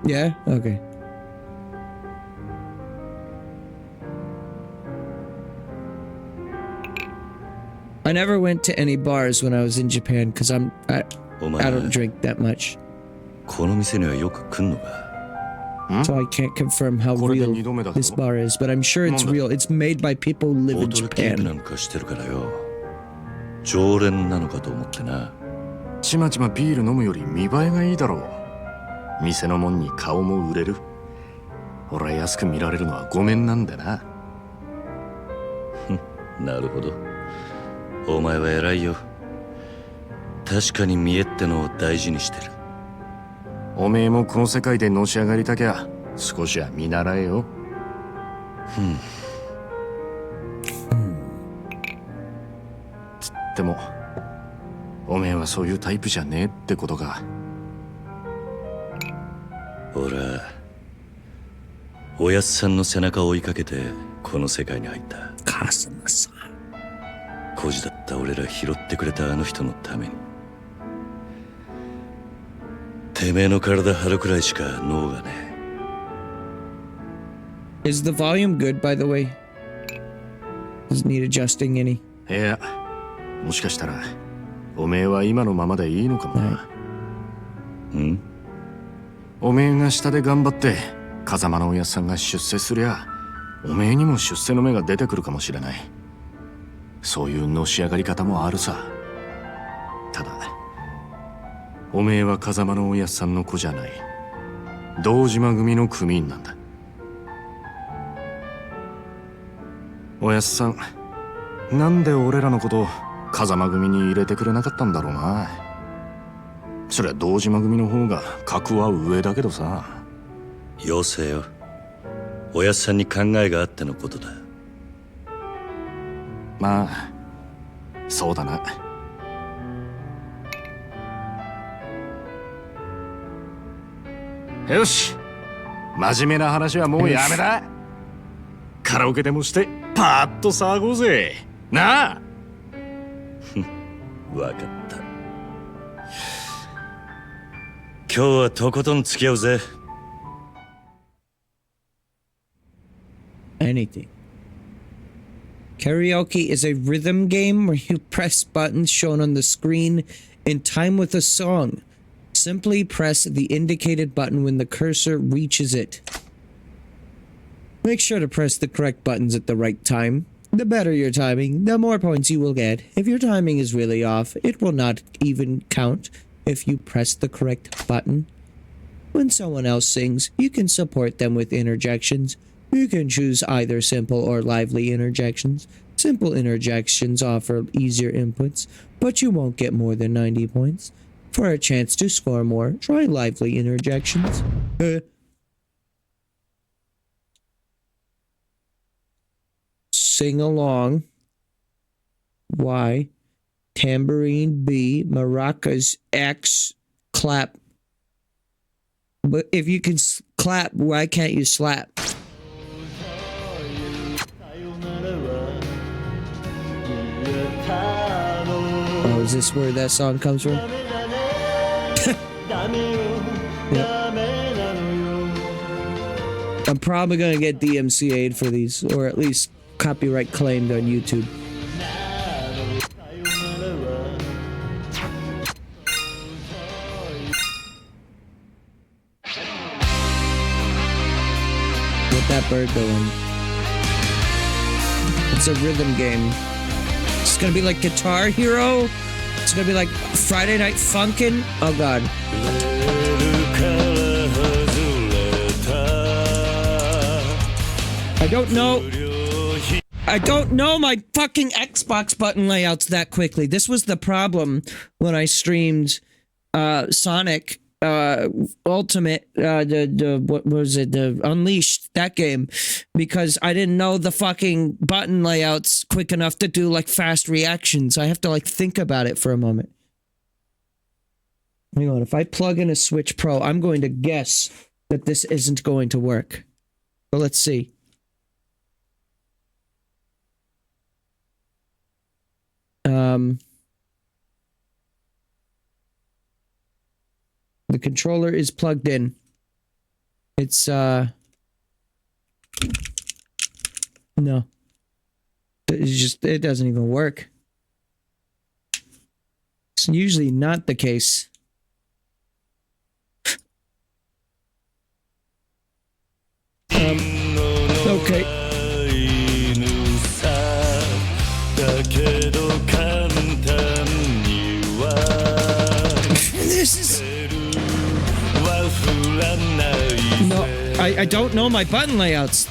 Yeah? Okay. I never went to any bars when I was in Japan because I え。お I 前、 don't drink that much. この店にはよく来んのか。 So I can't confirm how これで real 二度目だぞ。 this bar is, but I'm sure it's Nanda. real. It's made by people who live ボ in トルキープな Japan. んかしてるからよ。常連なのかと思ってな。ちまちまビール飲むより見栄えがいいだろう。店のもんに顔も売れる。俺は安く見られるのはごめんなんだな。なるほど。お前は偉いよ。確かに見栄ってのを大事にしてる。おめえもこの世界でのし上がりたきゃ少しは見習えよ。つってもおめえはそういうタイプじゃねえってことか。俺はおやっさんの背中を追いかけてこの世界に入った。 Kasama-san. 孤児だった俺ら拾ってくれたあの人のために。てめえの体張るくらいしか脳がね Is the volume good, by the way? Does it need adjusting any? いや、もしかしたらおめえは今のままでいいのかもな。え。おめえが下で頑張って風間のおやっさんが出世すりゃおめえにも出世の芽が出てくるかもしれない。そういうのし上がり方もあるさ。ただおめえは風間のおやっさんの子じゃない。堂島組の組員なんだ。おやっさん、なんで俺らのこと風間組に入れてくれなかったんだろうな。そりゃ堂島組の方が格は上だけどさ。よせよ。おやっさんに考えがあってのことだ。まあそうだな。よし、真面目な話はもうやめだ。カラオケでもしてパーッと騒ごうぜなあ。わかった。今日はとことん付き合うぜ。Anything. Karaoke is a rhythm game where you press buttons shown on the screen in time with a song. Simply press the indicated button when the cursor reaches it. Make sure to press the correct buttons at the right time. The better your timing, the more points you will get. If your timing is really off, it will not even count if you press the correct button. When someone else sings, you can support them with interjections. You can choose either simple or lively interjections. Simple interjections offer easier inputs, but you won't get more than 90 points. For a chance to score more, try lively interjections. Sing along. Y. Tambourine B. Maracas X. Clap. But if you can clap, why can't you slap? Oh, is this where that song comes from? Yep. I'm probably gonna get DMCA'd for these, or at least copyright claimed on YouTube. Get that bird going. It's a rhythm game. It's gonna be like Guitar Hero. It's gonna be like Friday Night Funkin'. Oh god. I don't know my fucking Xbox button layouts that quickly. This was the problem when I streamed Sonic Ultimate, what was it, the Unleashed, that game, because I didn't know the fucking button layouts quick enough to do like fast reactions. I have to like think about it for a moment. Hang on, if I plug in a Switch Pro, I'm going to guess that this isn't going to work. But let's see. The controller is plugged in. It's no. It doesn't even work. It's usually not the case. Okay. This is... No, I don't know my button layouts.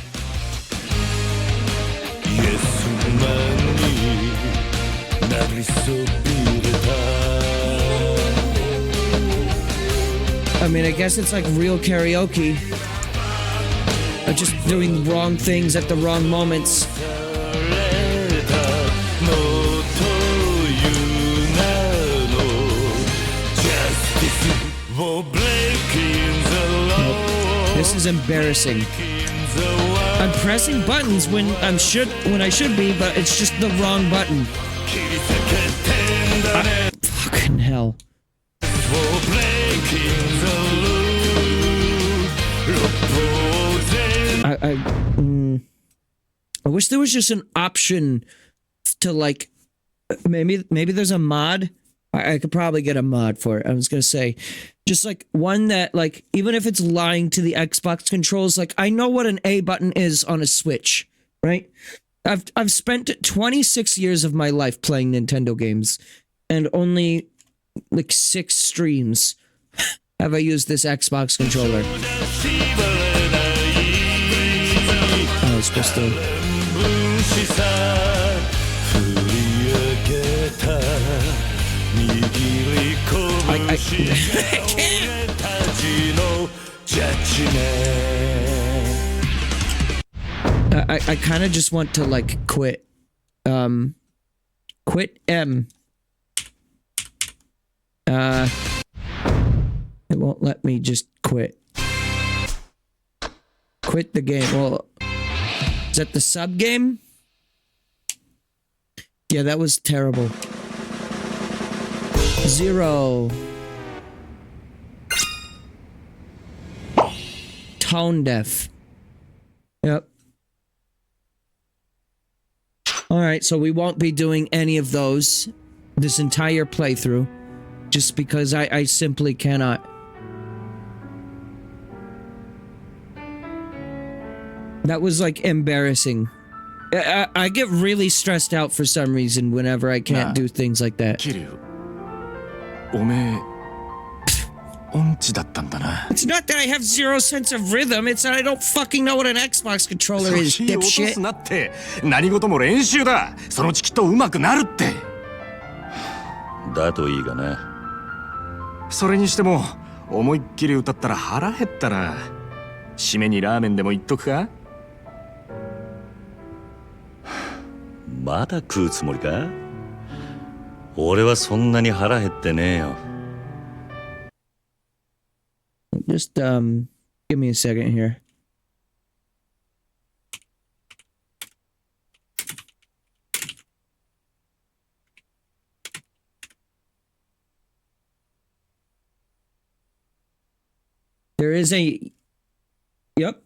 I mean, I guess it's like real karaoke. I'm just doing wrong things at the wrong moments. This is embarrassing. I'm pressing buttons when I should be, but it's just the wrong button. Fucking hell. I wish there was just an option to like maybe there's a mod. I could probably get a mod for it. I was gonna say, just like one that like even if it's lying to the Xbox controls, like I know what an A button is on a Switch, right? I've spent 26 years of my life playing Nintendo games, and only like 6 streams have I used this Xbox controller. I was supposed to. I kind of just want to like quit. Quit M. It won't let me just quit. Quit the game. Well, is that the sub game? Yeah, that was terrible. 0. Tone deaf. Yep. Alright, so we won't be doing any of those this entire playthrough. Just because I simply cannot. That was like embarrassing. I get really stressed out for some reason whenever I can't do things like that. Kiryu, おめえ音痴だったんだな。 It's not that I have zero sense of rhythm, it's that I don't fucking know what an Xbox controller is, 先落とす dipshit. なって。何事も練習だ。そのうちきっと上手くなるって。だといいがな。それにしても思いっきり歌ったら腹減ったな。締めにラーメンでも言っとくか。まだ食うつもりか？俺はそんなに腹減ってねえよ。Just, give me a second here. There is a, yep,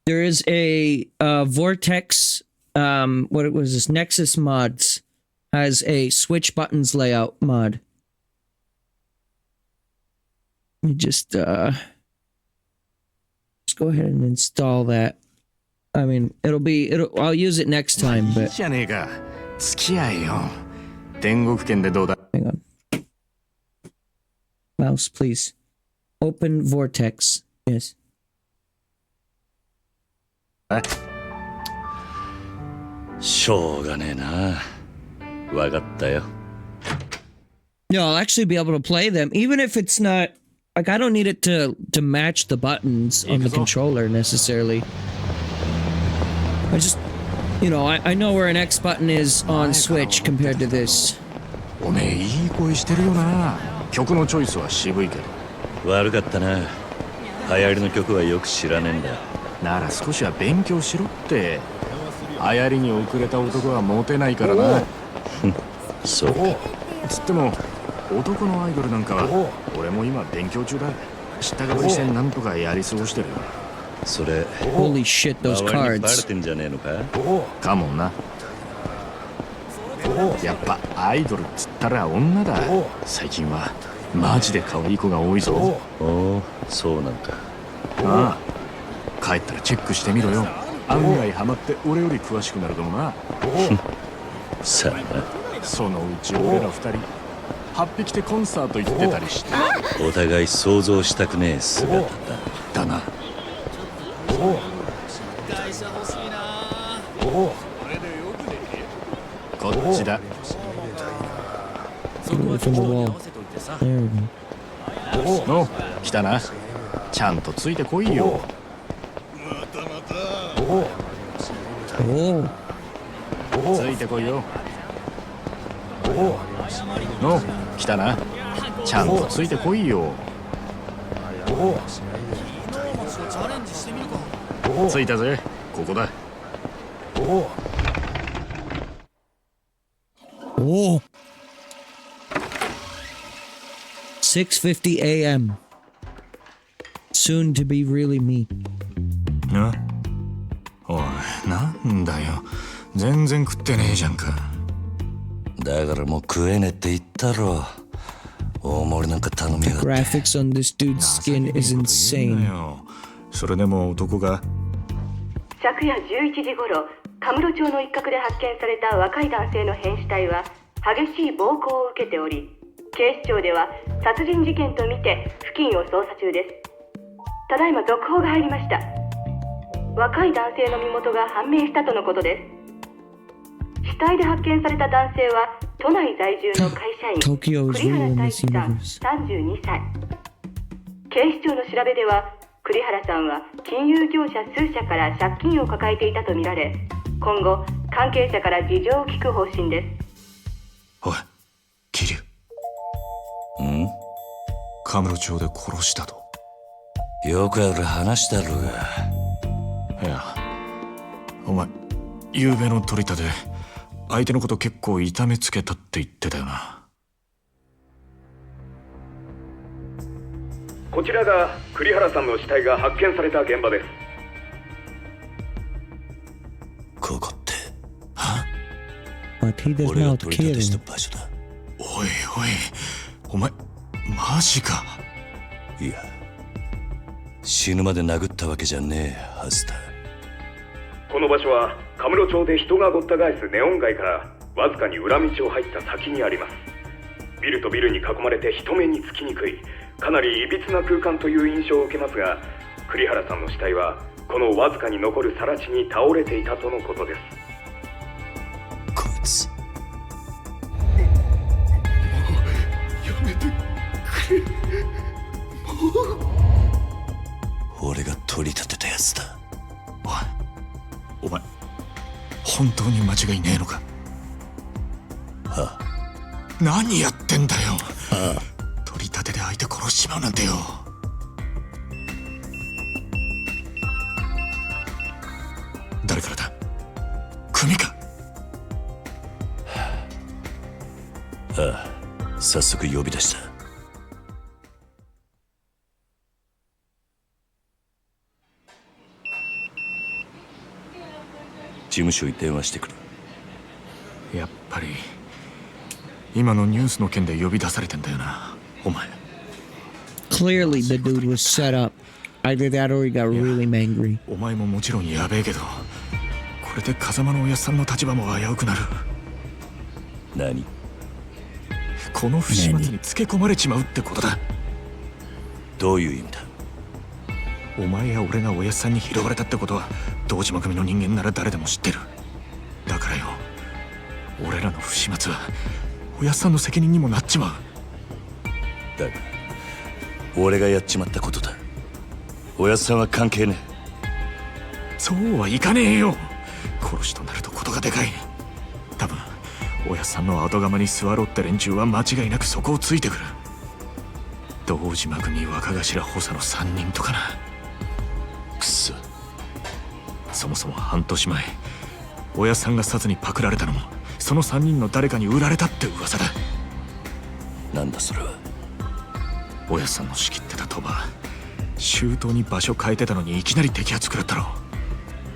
there is a Vortex, what it was this, Nexus Mods has a switch buttons layout mod. Let me just go ahead and install that. I mean, I'll use it next time, いい but じゃねえか。付き合えよ。天国圏でどうだ。 hang on. Mouse, please. Open Vortex. Yes. しょうがねえな。わかったよ。 No, I'll actually be able to play them, even if it's not like I don't need it to match the buttons on the controller necessarily. I just, I know where an X button is on Switch compared to this. おめえいい声してるよな。曲のチョイスは渋いけど。悪かったな。流行りの曲はよく知らねえんだ。なら少しは勉強しろって。流行りに遅れた男はモテないからな。そうか。つっても男のアイドルなんかは俺も今勉強中だ。知ったかぶりしてなんとかやり過ごしてるよ。それ Holy shit, those 周りにバレ cards. てんじゃねえのか？かもな。やっぱアイドルっつったら女だ。最近はマジで可愛い子が多いぞ。おお、そうなんか。ああ、帰ったらチェックしてみろよ。案外ハマって俺より詳しくなるかもな。さあな。そのうち俺ら二人8匹でコンサート行ってたりして。お互い想像したくねえ姿だ。だな。こっちだ。 Get away from the wall. There we go. お、来たな。ちゃんとついてこいよ。 Oh. ついてこいよ。お、来たな。ちゃんとついてこいよ。ついたぜ。ここだ。 Oh. 6:50 a.m. Soon to be really me. な、おい、なんだよ。全然食ってねえじゃんか。だからもう食えねえって言ったろ。大盛りなんか頼みやがって。 Graphics on this dude's skin is insane. それでも男が。昨夜11時頃、カムロ町の一角で発見された若い男性の変死体は激しい暴行を受けており、警視庁では殺人事件とみて付近を捜査中です。ただいま続報が入りました。若い男性の身元が判明したとのことです。死体で発見された男性は都内在住の会社員 Tokyo is 栗 real 原 in 太 this 一さん universe. 32歳。警視庁の調べでは栗原さんは金融業者数社から借金を抱えていたとみられ、今後関係者から事情を聞く方針です。おい、桐生。カムロ町で殺したと。よくある話だろうが。いや、お前昨べの取り立て相手のこと結構痛めつけたって言ってたよな。こちらが栗原さんの死体が発見された現場です。ここって But he does 俺が not 取り kill 立てした him. 場所だ。おいおい、お前マジか。いや、死ぬまで殴ったわけじゃねえはずだ。この場所はカムロ町で人がごった返すネオン街からわずかに裏道を入った先にあります。ビルとビルに囲まれて人目につきにくい、かなりいびつな空間という印象を受けますが、栗原さんの死体はこのわずかに残る更地に倒れていたとのことです。こいつやめてくれ。俺が取り立てたやつだ。お前本当に間違いねえのか。はあ、何やってんだよ。取り立てで相手殺しちまうなんてよ。誰からだ。組か。ああ、早速呼び出した。事務所に電話してくる。やっぱり今のニュースの件で呼び出されてんだよな、お前。 Clearly the dude was set up. Either that or he got really angry. お前ももちろんやべえけど、これで風間のおやっさんの立場も危うくなる。何？この不始末につけ込まれちまうってことだ。どういう意味だ？お前や俺がおやっさんに拾われたってことは堂島組の人間なら誰でも知ってる。だからよ、俺らの不始末はおやっさんの責任にもなっちまう。だが俺がやっちまったことだ。おやっさんは関係ねえ。そうはいかねえよ。殺しとなるとことがでかい。多分おやっさんの後釜に座ろうって連中は間違いなくそこをついてくる。堂島組若頭補佐の3人とかな。くそ。そもそも半年前おやっさんが札にパクられたのもその3人の誰かに売られたって噂だ。なんだそれは。おやっさんの仕切ってた賭場周到に場所変えてたのにいきなり摘発食らったろ。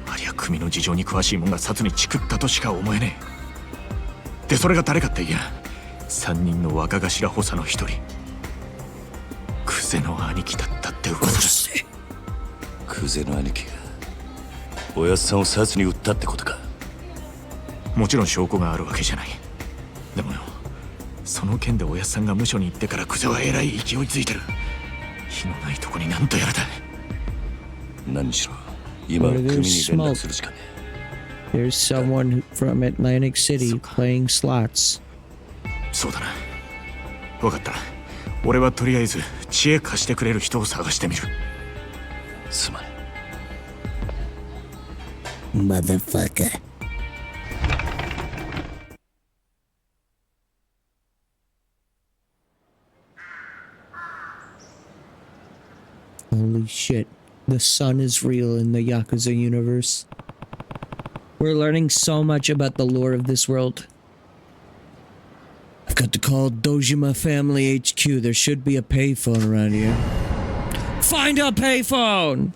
ありゃ組の事情に詳しいもんが札にチクったとしか思えねえ。でそれが誰かっていや、3人の若頭補佐の一人クゼの兄貴だったって噂だ。クゼの兄貴がおやっさんを札に売ったってことか。もちろん証拠があるわけじゃない。でもよ、その件でおやっさんが無所に行ってからクゼはえらい勢いづいてる。火のないとこになんとやらだ。何しろ今は組に連絡するしかねえ。 There's someone from Atlantic City playing slots. そうだな。分かった。俺はとりあえず知恵貸してくれる人を探してみる。すまない。 Motherfucker. Holy shit. The sun is real in the Yakuza universe. We're learning so much about the lore of this world. I've got to call Dojima Family HQ. There should be a payphone around here. Find a payphone!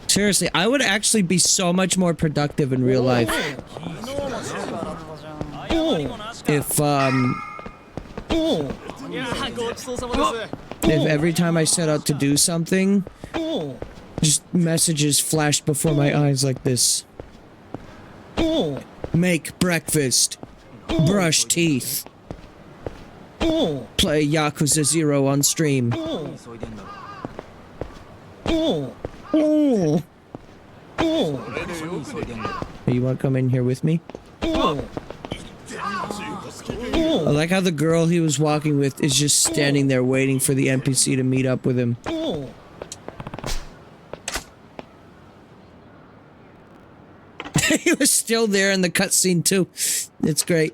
Seriously, I would actually be so much more productive in real life. If every time I set out to do something, just messages flashed before my eyes like this. Make breakfast. Brush teeth. Play Yakuza 0 on stream. Hey, you want to come in here with me? I like how the girl he was walking with is just standing there waiting for the NPC to meet up with him. He was still there in the cutscene too. It's great.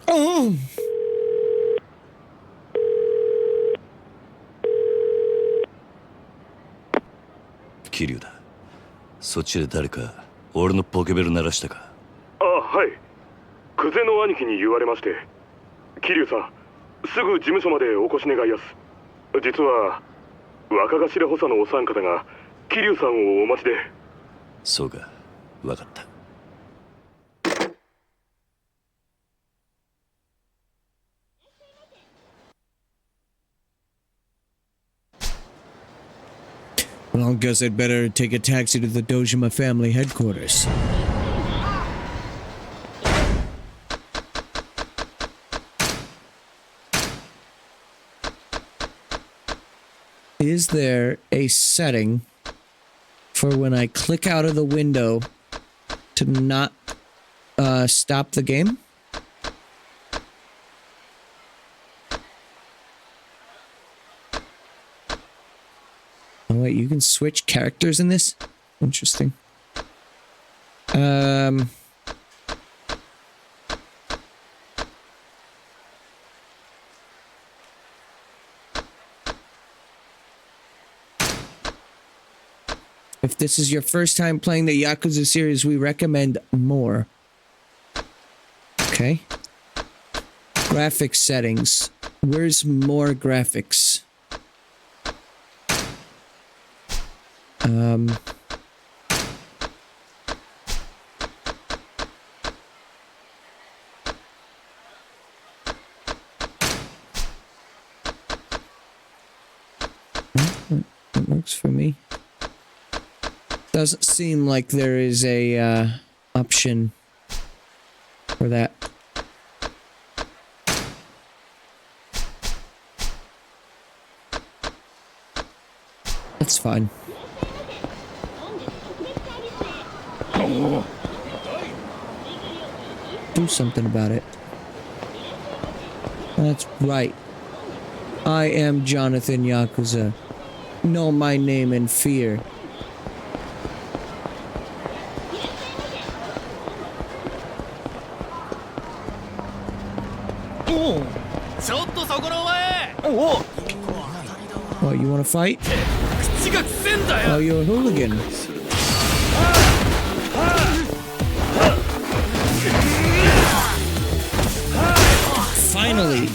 Oh!桐生だ。そっちで誰か俺のポケベル鳴らしたか？あ、はい。久世の兄貴に言われまして。桐生さん、すぐ事務所までお越し願いやす。実は若頭補佐のお三方が桐生さんをお待ちで。そうか、わかった。Well, I guess I'd better take a taxi to the Dojima family headquarters. Is there a setting for when I click out of the window to not stop the game? Oh wait, you can switch characters in this? Interesting. If this is your first time playing the Yakuza series, we recommend more. Okay. Graphics settings. Where's more graphics? It works for me. Doesn't seem like there is a option for that. That's fine. Do something about it. That's right. I am Jonathan Yakuza. Know my name and fear. Oh, you want to fight? Oh, you're a hooligan. Finally,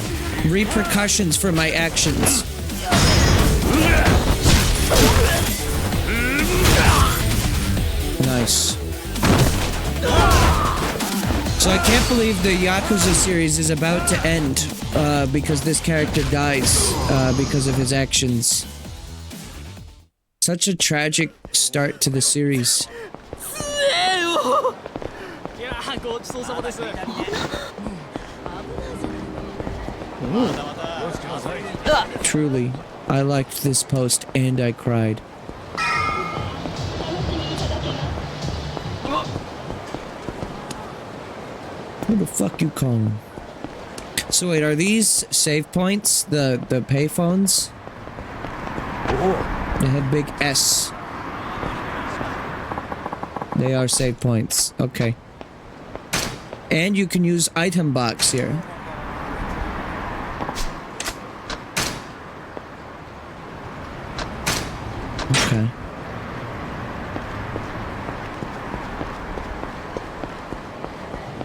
repercussions for my actions. Nice. So I can't believe the Yakuza series is about to end because this character dies because of his actions. Such a tragic start to the series. Truly, I liked this post and I cried. Who the fuck you calling? So wait, are these save points? The payphones? They have big S. They are save points. Okay. And you can use item box here. Okay.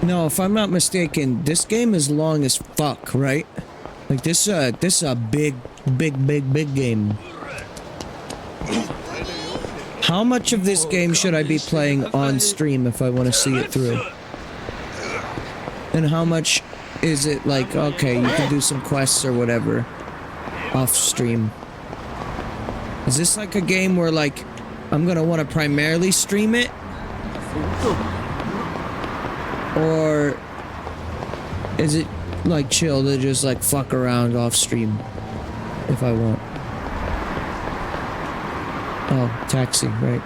No, if I'm not mistaken, this game is long as fuck, right? Like this is a big game. How much of this game should I be playing on stream if I want to see it through? And how much is it like, okay, you can do some quests or whatever off stream? Is this like a game where like I'm gonna want to primarily stream it? Or is it like chill to just like fuck around off stream if I want? Oh, taxi, right.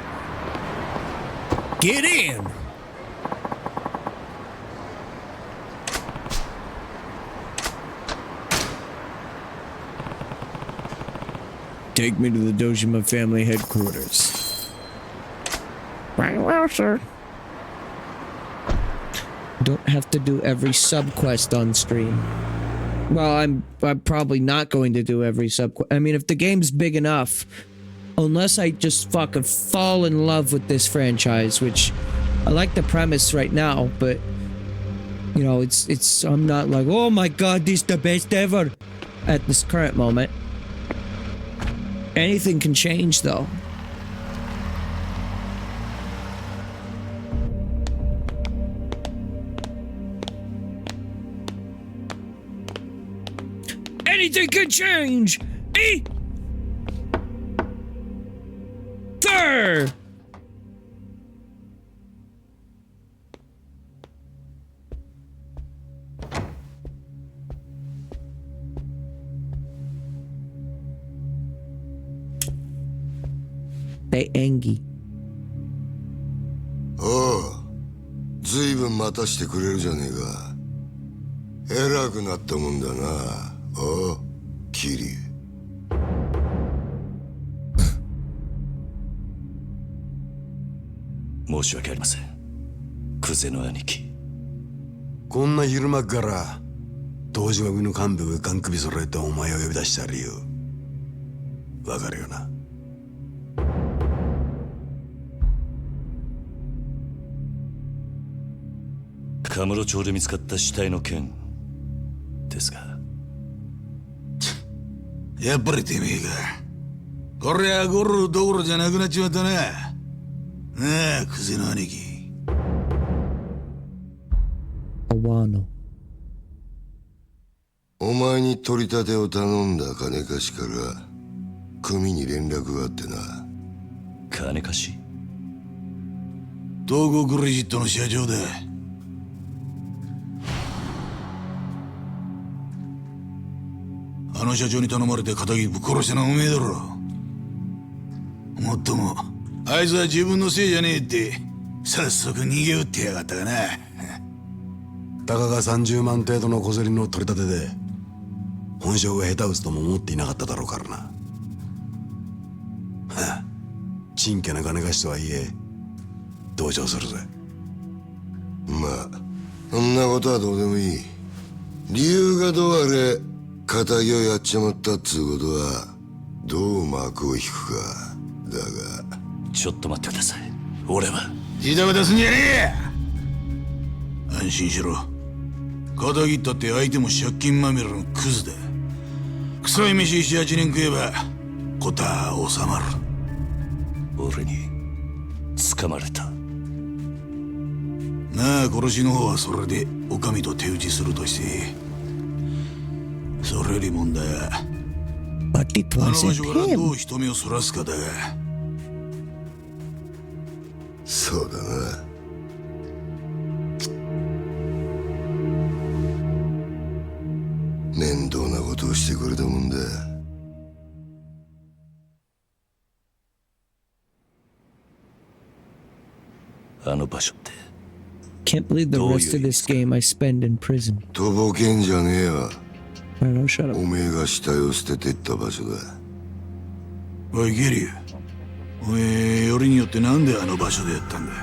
Get in! Take me to the Dojima family headquarters. Very well, sir. Don't have to do every sub quest on stream. Well, I'm probably not going to do every sub quest. I mean, if the game's big enough, unless I just fucking fall in love with this franchise, which I like the premise right now, but you know, it's I'm not like, oh my god, this is the best ever at this current moment. Anything can change though. Anything can change! Ether! They engi. おう、ずいぶん待たしてくれるじゃねえか。偉くなったもんだな。おう、キリ。申し訳ありません。クゼの兄貴。こんな昼間から東島組の幹部がガン首揃えてお前を呼び出した理由わかるよな。カムロ町で見つかった死体の件ですが。やっぱりてめえか。こりゃゴロどころじゃなくなっちまったな。なあ、クゼの兄貴。Awano。お前に取り立てを頼んだ金貸しから組に連絡があってな。金貸し？東郷クレジットの社長だ。あの社長に頼まれて仇ぶっ殺したのはおめえだろ。もっともあいつは自分のせいじゃねえって早速逃げ打ってやがったがな。たかが30万程度の小競りの取り立てで本性が下手打つとも思っていなかっただろうからな。はあ、ちんけな金貸しとはいえ同情するぜ。まあそんなことはどうでもいい。理由がどうあれ仇をやっちまったっつうことはどう幕を引くかだが。ちょっと待ってください。俺は自宅出すんじゃねえ。安心しろ。仇切ったって相手も借金まみれのクズだ。臭い飯7、8年食えば事は収まる。俺に掴まれた。なあ、殺しの方はそれでお上と手打ちするとしてそれより問題はあの場所からどう人目をそらすかだが。そうだな。面倒なことをしてくれたもんだ。あの場所って。Can't believe the rest of this game I spend in prison. とぼけんじゃねえわ。Alright, shut up. おめえが死体を捨ててった場所だ。おいゲリュウ、おめえよりによってなんであの場所でやったんだ。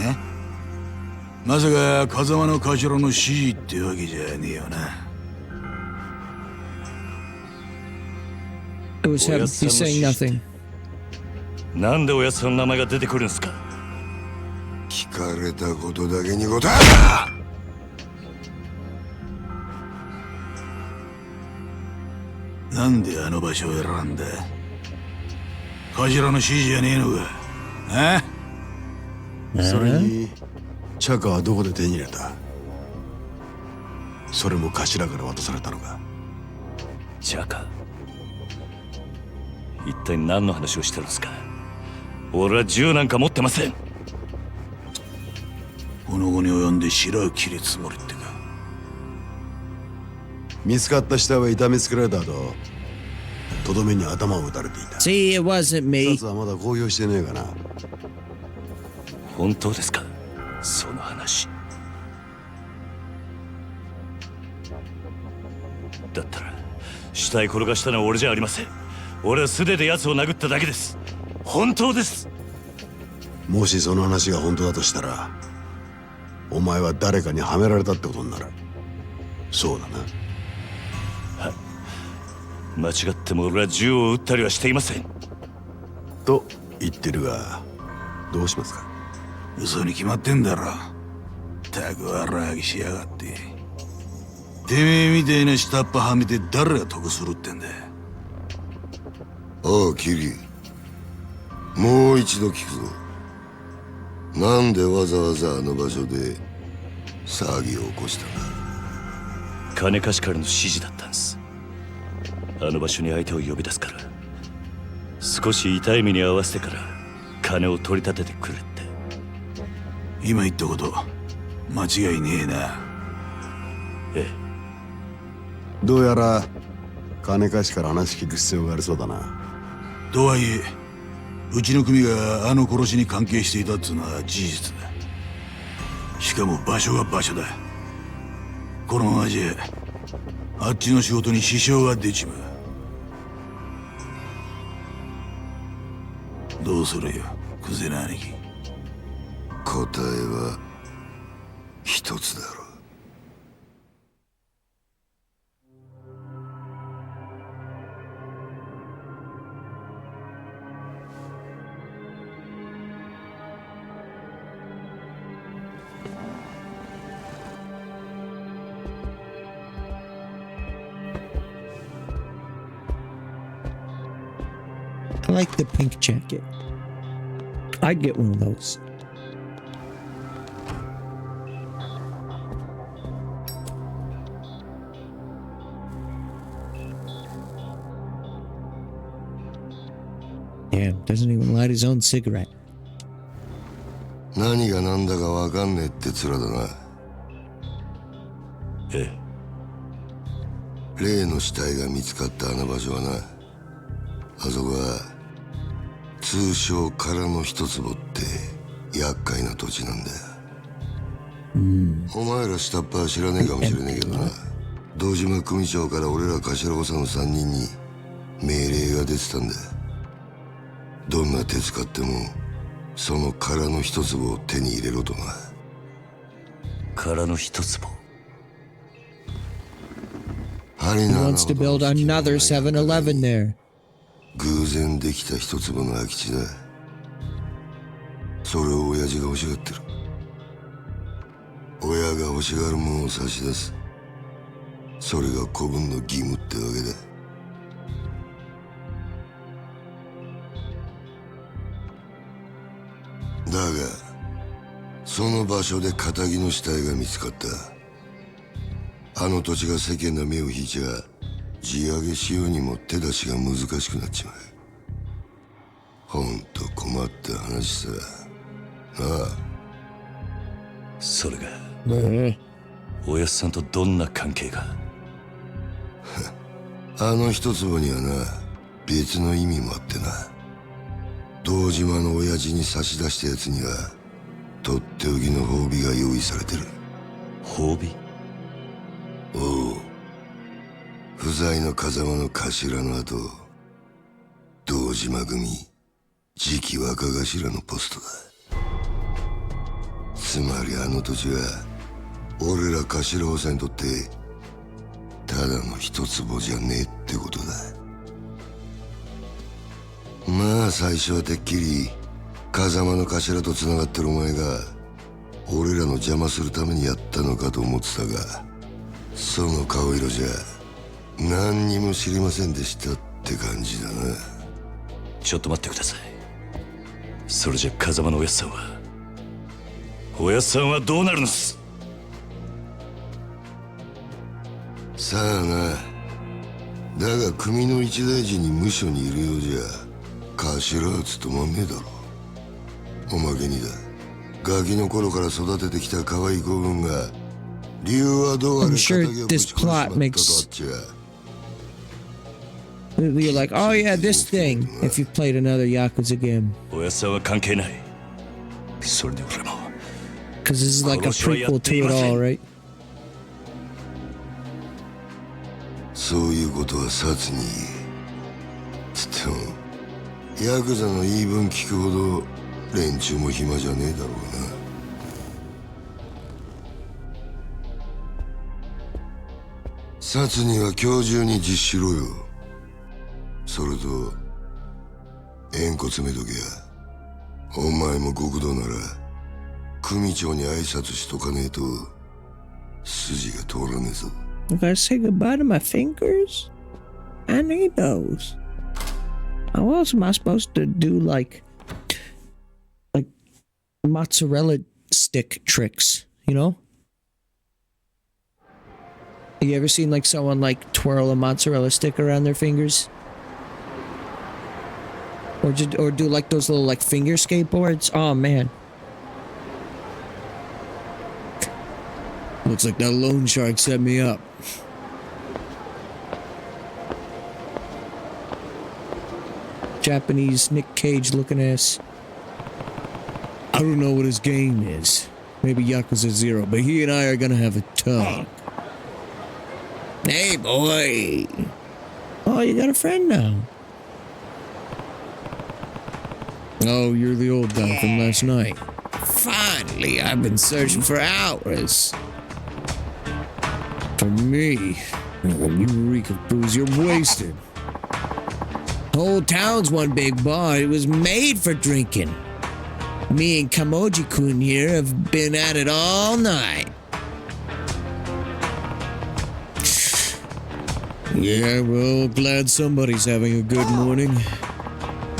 え？まさか風間の頭の指示ってわけじゃねえよな。It was him. He's saying nothing. なんでおやつの名前が出てくるんすか。聞かれたことだけに答えろ。なんであの場所を選んだ。頭の指示じゃねえのか。それにチャカはどこで手に入れた。それも頭から渡されたのか。チャカ、一体何の話をしてるんですか。俺は銃なんか持ってません。この後に及んで白を切りつもりってか。見つかった死体は痛めつけられた後とどめに頭を打たれていた。 See, it wasn't me. 殺はまだ公表してねえかな。本当ですか、その話。だったら死体転がしたのは俺じゃありません。俺は素手で奴を殴っただけです。本当です。もしその話が本当だとしたら、お前は誰かにはめられたってことになる。そうだな。間違っても俺は銃を撃ったりはしていません。と言ってるが、どうしますか。嘘に決まってんだろ。たくわらぎしやがって。てめえみたいな下っ端はめて誰が得するってんだ。おうキリ、もう一度聞くぞ。なんでわざわざあの場所で騒ぎを起こしたんだ。金貸しからの指示だったんです。あの場所に相手を呼び出すから、少し痛い目に合わせてから金を取り立ててくれって。今言ったこと間違いねえな。ええ。どうやら金貸しから話聞く必要がありそうだな。とはいえ、うちの組があの殺しに関係していたっつうのは事実だ。しかも場所が場所だ。このままじゃあっちの仕事に支障が出ちまう。どうするよ、クゼな兄貴。答えは一つだろう。I like the pink jacket. I'd get one of those. Damn, doesn't even light his own cigarette. 何が何だかわかんねえって面だな。ええ。例の死体が見つかったあの場所はな、あそこは通称空の一坪って厄介な土地なんだよ。お前ら下っ端は知らねえかもしれねえけどな、堂島組長から俺ら頭補佐の3人に命令が出てたんだ。どんな手使ってもその空の一坪を手に入れろとな。空の一坪。He wants to build another 7-Eleven there. 偶然できた一坪の空き地だ。それを親父が欲しがってる。親が欲しがるものを差し出す。それが子分の義務ってわけだ。だがその場所で堅気の死体が見つかった。あの土地が世間の目を引いちゃ地上げしようにも手出しが難しくなっちまう。ほんと困った話さ。なあ。それがおやっさんとどんな関係が。あの一坪にはな、別の意味もあってな。堂島の親父に差し出したやつにはとっておきの褒美が用意されてる。褒美？おう。不在の風間の頭の後、堂島組次期若頭のポストだ。つまりあの土地は俺ら頭補佐にとってただの一坪じゃねえってことだ。まあ最初はてっきり風間の頭と繋がってるお前が俺らの邪魔するためにやったのかと思ってたが、その顔色じゃ何にも知りませんでしたって感じだな。ちょっと待ってください。それじゃ風間のおやっさんはどうなるのっす。さあな。だが組の一大事に無所にいるようじゃ頭は務まんねえだろ。おまけにだ、ガキの頃から育ててきた可愛い子分が理由はどうあれ I'm sure 仇をぶち殺しちまったとあっちゃ。You're like, oh yeah, this thing. If you've played another Yakuza game, おやさは関係ない。それで俺も because this is like a prequel to it all, right? そういうことは殺につってもヤクザの言い分聞くほど連中も暇じゃねえだろうな。殺には今日中に実施しろよ。それと縁故詰めとけや。お前も極道なら組長に挨拶しとかねえと筋が通らねえぞ。I gotta say goodbye to my fingers? I need those. How else am I supposed to do like mozzarella stick tricks, you know? You ever seen like someone like twirl a mozzarella stick around their fingers? Or do like those little like finger skateboards? Oh man. Looks like that loan shark set me up. Japanese Nick Cage looking ass. I don't know what his game is. Maybe Yakuza 0, but he and I are gonna have a talk. Hey boy! Oh, you got a friend now. Oh, you're the old guy from last night. Finally, I've been searching for hours. For me? Oh, you reek of booze, you're wasted. Whole town's one big bar. It was made for drinking. Me and Kamoji-kun here have been at it all night. Yeah, well, glad somebody's having a good morning.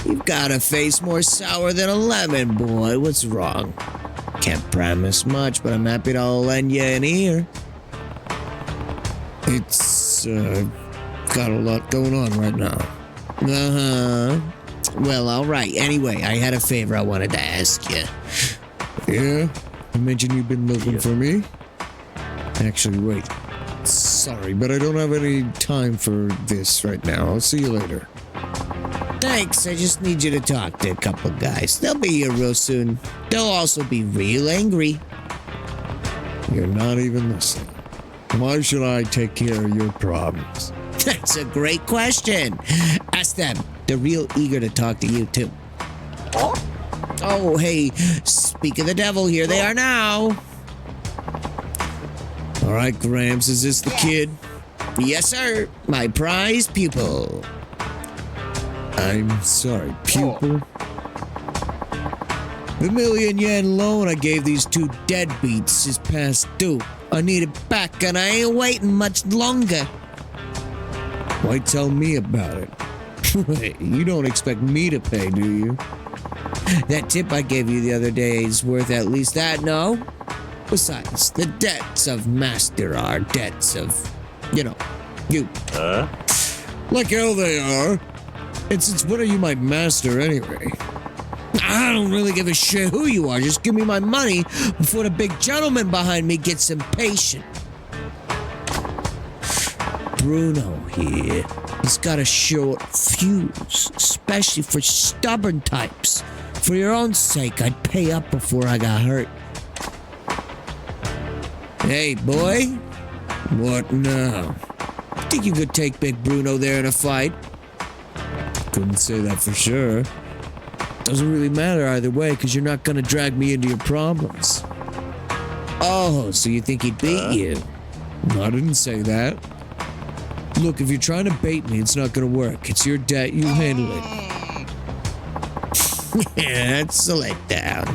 You've got a face more sour than a lemon, boy. What's wrong? Can't promise much, but I'm happy to lend you an ear. It's, got a lot going on right now. Uh-huh. Well, all right. Anyway, I had a favor I wanted to ask you. Yeah? You mentioned you've been looking for me? Actually, wait. Sorry, but I don't have any time for this right now. I'll see you later. Thanks. I just need you to talk to a couple guys. They'll be here real soon. They'll also be real angry. You're not even listening. Why should I take care of your problems? That's a great question. Ask them. They're real eager to talk to you, too. Oh, hey, speak of the devil, here they are now. All right, Gramps, is this the kid? Yes, sir. My prize pupil. I'm sorry, pupil? The $1,000,000 loan I gave these two deadbeats is past due. I need it back, and I ain't waiting much longer. Why tell me about it? Wait, you don't expect me to pay, do you? That tip I gave you the other day is worth at least that, no? Besides, the debts of master are debts of, you. Like hell they are. And since when are you my master anyway? I don't really give a shit who you are. Just give me my money before the big gentleman behind me gets impatient. Bruno here. He's got a short fuse, especially for stubborn types. For your own sake, I'd pay up before I got hurt. Hey, boy. What now? Think you could take Big Bruno there in a fight? Couldn't say that for sure. Doesn't really matter either way, because you're not going to drag me into your problems. Oh, so you think he'd beat you? I didn't say that. Look, if you're trying to bait me, it's not going to work. It's your debt. You handle it. That's a letdown.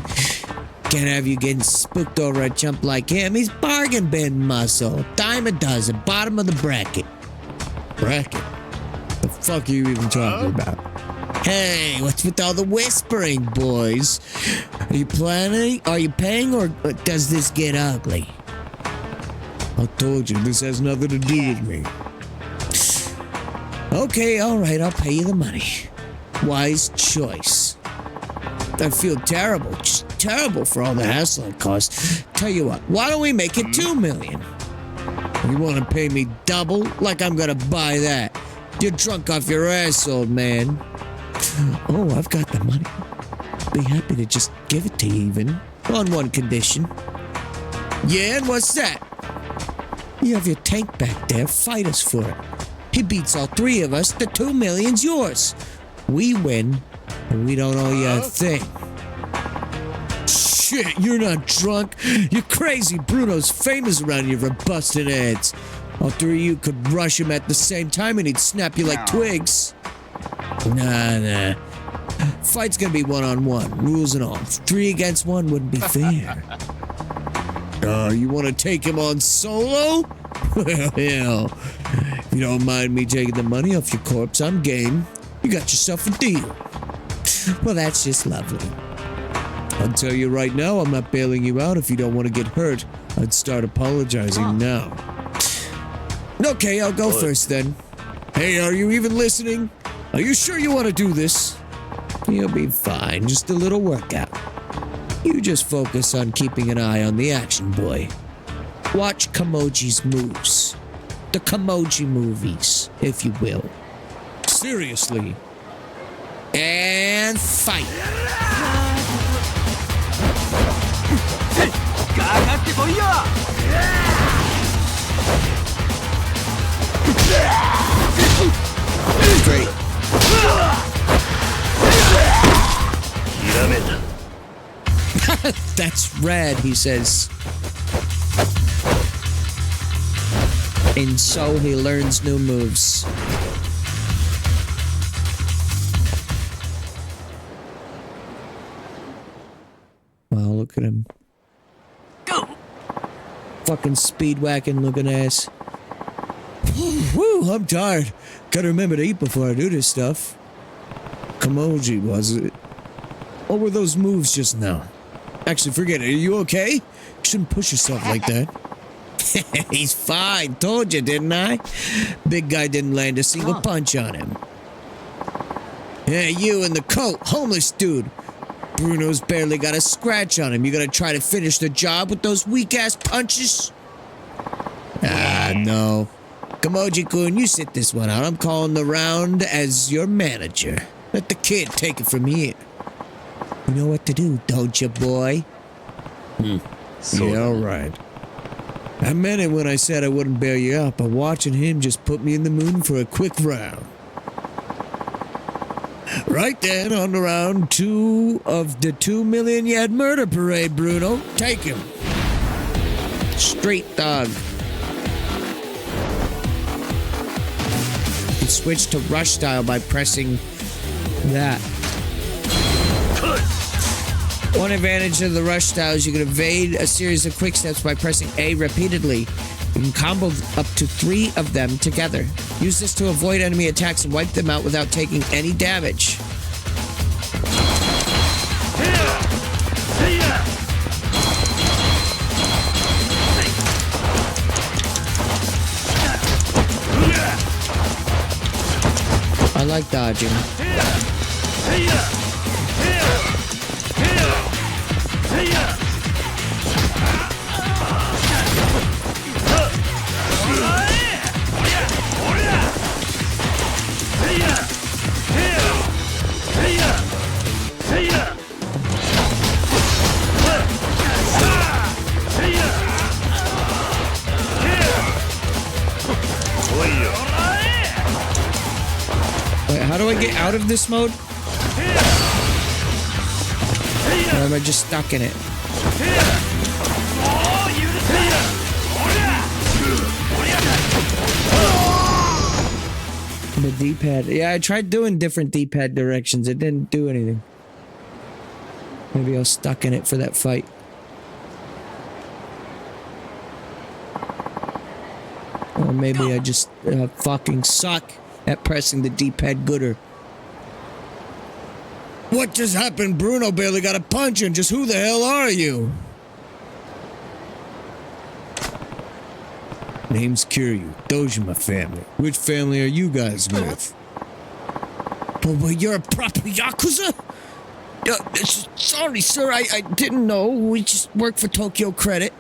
Can't have you getting spooked over a chump like him. He's bargain bin muscle. Dime a dozen. Bottom of the bracket. Bracket? The fuck are you even talking about? Hey, what's with all the whispering, boys? Are you planning? Are you paying, or does this get ugly? I told you, this has nothing to do with me. Okay, alright, I'll pay you the money. Wise choice. I feel terrible, just terrible for all the hassle it costs. Tell you what, why don't we make it $2 million? You want to pay me double? Like I'm gonna buy that. You're drunk off your ass, old man. Oh, I've got the money. Be happy to just give it to you even. On one condition. Yeah, and what's that? You have your tank back there. Fight us for it. He beats all three of us. The 2 million's yours. We win, and we don't owe you a thing. Shit, you're not drunk. You're crazy. Bruno's famous around here for busting heads. All three of you could rush him at the same time and he'd snap you like twigs. Nah. Fight's gonna be one-on-one, rules and all. 3 against 1 wouldn't be fair. You wanna take him on solo? Well, hell. If you don't mind me taking the money off your corpse, I'm game. You got yourself a deal. Well, that's just lovely. I'll tell you right now, I'm not bailing you out if you don't want to get hurt. I'd start apologizing now. Okay, I'll go first then. Hey, are you even listening? Are you sure you want to do this? You'll be fine, just a little workout. You just focus on keeping an eye on the action, boy. Watch Kamoji's moves. The Kamoji movies, if you will. Seriously. And fight. Great. That's rad, he says. And so he learns new moves. Wow, look at him. Fucking speed whacking looking ass. Woo, I'm tired. Gotta remember to eat before I do this stuff. Kamoji, was it? What were those moves just now? Actually, forget it. Are you okay? You shouldn't push yourself like that. He's fine. Told you, didn't I? Big guy didn't land a single punch on him. Hey, you in the coat. Homeless dude. Bruno's barely got a scratch on him. You gonna try to finish the job with those weak-ass punches? Ah, no. Kamoji-kun, you sit this one out. I'm calling the round as your manager. Let the kid take it from here. You know what to do, don't you, boy? Yeah, all right. I meant it when I said I wouldn't bail you out, but watching him just put me in the mood for a quick round. Right then, on to round 2 of the 2 million yen murder parade, Bruno. Take him. Straight dog. You switch to rush style by pressing that. One advantage of the rush style is you can evade a series of quick steps by pressing A repeatedly. You can combo up to 3 of them together. Use this to avoid enemy attacks and wipe them out without taking any damage. I like dodging. Wait, how do I get out of this mode? Or am I just stuck in it? The D-pad. Yeah, I tried doing different D-pad directions. It didn't do anything. Maybe I was stuck in it for that fight. Or maybe I just fucking suck at pressing the D-pad gooder. What just happened? Bruno barely got a punch in. Just who the hell are you? Name's Kiryu. Those are my family. Which family are you guys with? But you're a proper Yakuza? Sorry, sir. I didn't know. We just work for Toko Credit.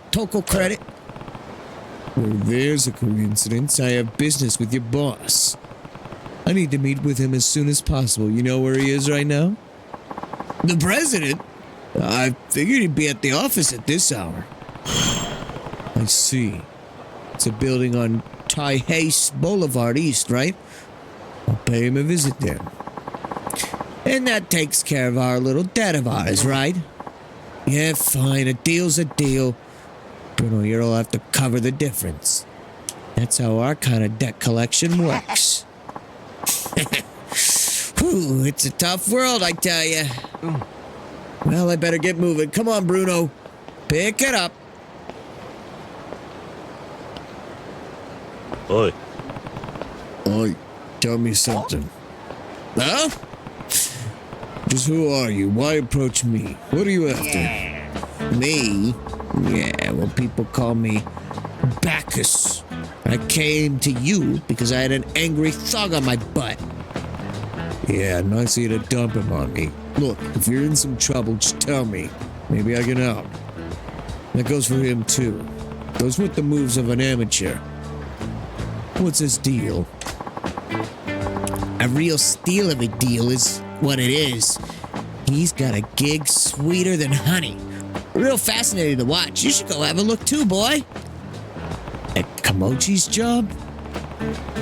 Well, there's a coincidence. I have business with your boss. I need to meet with him as soon as possible. You know where he is right now? The president? I figured he'd be at the office at this hour. I see. It's a building on Taihei Boulevard East, right? I'll pay him a visit then. And that takes care of our little debt of ours, right? Yeah, fine. A deal's a deal. Bruno, you'll have to cover the difference. That's how our kind of debt collection works. Whew, it's a tough world, I tell you. Well, I better get moving. Come on, Bruno. Pick it up. Oi. Oi, tell me something. Huh? Just who are you? Why approach me? What are you after? Me? Yeah, well, people call me Bacchus. I came to you because I had an angry thug on my butt. Yeah, nice of you to dump him on me. Look, if you're in some trouble, just tell me. Maybe I can help. That goes for him, too. Goes with the moves of an amateur. What's his deal? A real steal of a deal is what it is. He's got a gig sweeter than honey. Real fascinating to watch. You should go have a look too, boy. At Kamochi's job?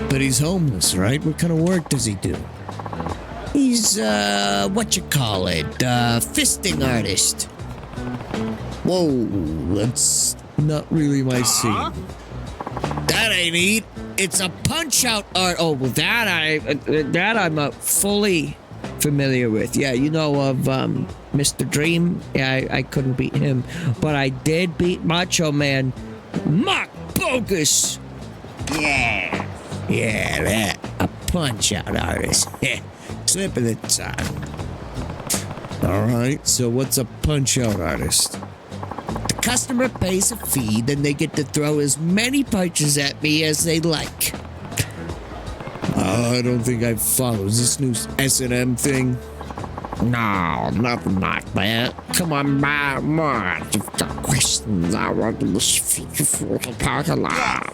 But he's homeless, right? What kind of work does he do? He's, fisting artist. Whoa, that's not really my scene. That ain't neat. It's a punch-out art. Oh, well, that I'm fully familiar with. Yeah, you know of Mr. Dream? Yeah, I couldn't beat him, but I did beat Macho Man Mark Bogus. Yeah, that a punch-out artist. Slip of the tongue. All right, so what's a punch-out artist? The customer pays a fee, then they get to throw as many punches at me as they like. I don't think I follow. Is this new S&M thing? No, nothing like that. Come on, more. You've got questions. I want to speak for the parking lot.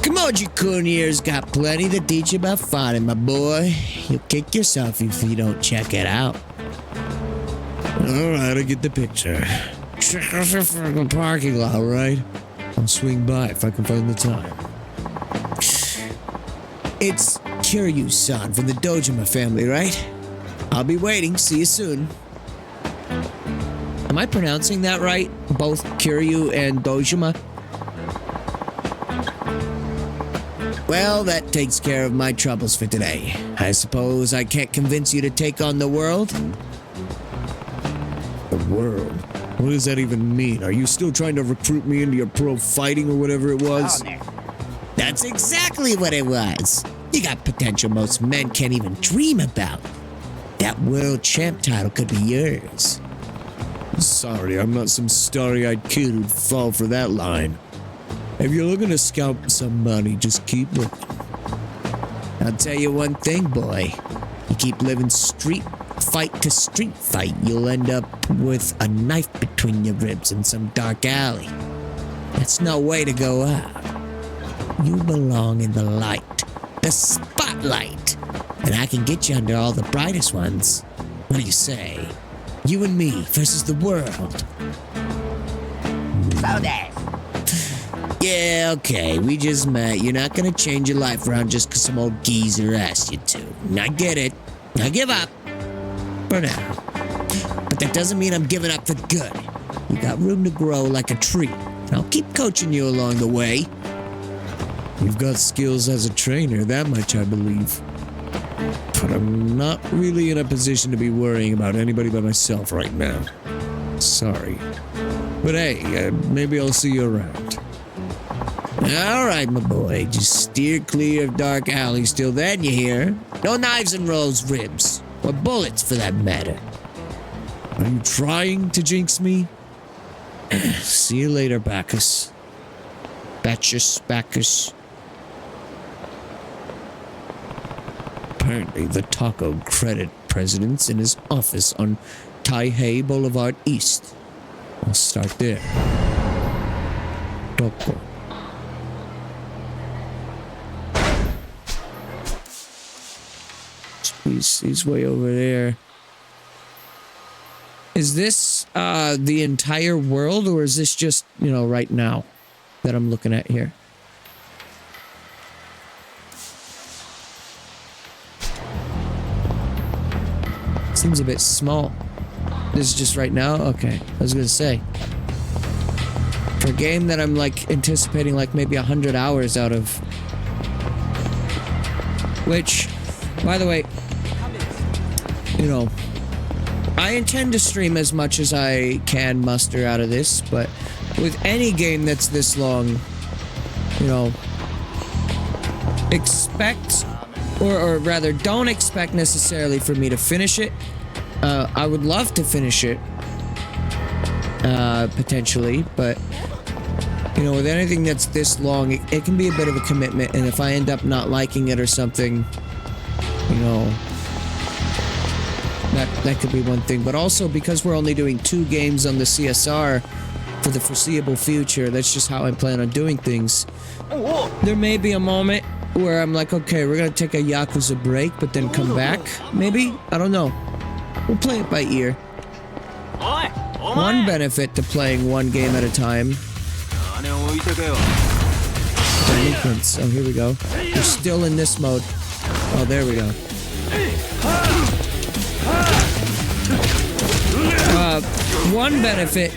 Kamoji-kun here's got plenty to teach you about fighting, my boy. You'll kick yourself if you don't check it out. All right, I get the picture. Check us out for the parking lot, right? I'll swing by if I can find the time. It's Kiryu-san from the Dojima family, right? I'll be waiting. See you soon. Am I pronouncing that right? Both Kiryu and Dojima? Well, that takes care of my troubles for today. I suppose I can't convince you to take on the world? The world? What does that even mean? Are you still trying to recruit me into your pro fighting or whatever it was? That's exactly what it was. You got potential most men can't even dream about. That world champ title could be yours. Sorry, I'm not some starry-eyed kid who'd fall for that line. If you're looking to scalp somebody, just keep looking. I'll tell you one thing, boy. You keep living street fight to street fight, you'll end up with a knife between your ribs in some dark alley. That's no way to go out. You belong in the light, the spotlight, and I can get you under all the brightest ones. What do you say? You and me versus the world. So there. Yeah, okay, we just met. You're not gonna change your life around just because some old geezer asked you to. I get it. I give up. For now. But that doesn't mean I'm giving up for good. You got room to grow like a tree. I'll keep coaching you along the way. You've got skills as a trainer, that much I believe. But I'm not really in a position to be worrying about anybody but myself right now. Sorry. But hey, maybe I'll see you around. Alright, my boy. Just steer clear of dark alleys till then, you hear? No knives and rolls ribs. Or bullets, for that matter. Are you trying to jinx me? See you later, Bacchus. Bacchus. Apparently, the taco credit president's in his office on Taihei Boulevard East. I'll start there. Taco. He's way over there. Is this the entire world, or is this just, you know, right now that I'm looking at here? Seems a bit small. This is just right now? Okay. I was gonna say. For a game that I'm like anticipating like maybe 100 hours out of. Which, by the way, you know, I intend to stream as much as I can muster out of this, but with any game that's this long, you know, expect, or rather don't expect necessarily for me to finish it. I would love to finish it, potentially, but, you know, with anything that's this long, it can be a bit of a commitment, and if I end up not liking it or something, you know, that could be one thing. But also, because we're only doing 2 games on the CSR for the foreseeable future, that's just how I plan on doing things. There may be a moment where I'm like, okay, we're gonna take a Yakuza break, but then come back, maybe? I don't know. We'll play it by ear. One benefit to playing one game at a time. Delinquents. Oh, here we go. We're still in this mode. Oh, there we go. One benefit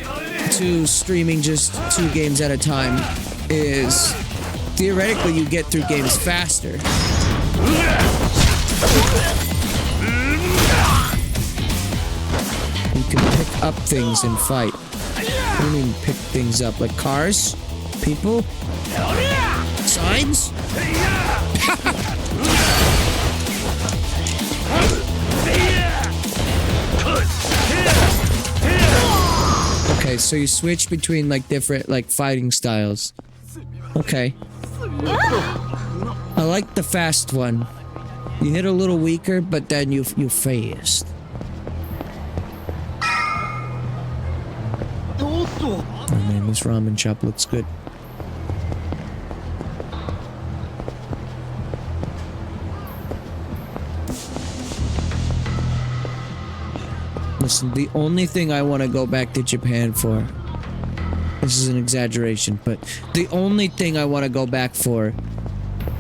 to streaming just 2 games at a time is theoretically you get through games faster. You can pick up things and fight. What do you mean pick things up? Like cars? People? Signs? Okay, so you switch between like different like fighting styles. Okay. I like the fast one. You hit a little weaker, but then you fast. Oh man, this ramen shop looks good. Listen, the only thing I want to go back to Japan for, this is an exaggeration, but the only thing I want to go back for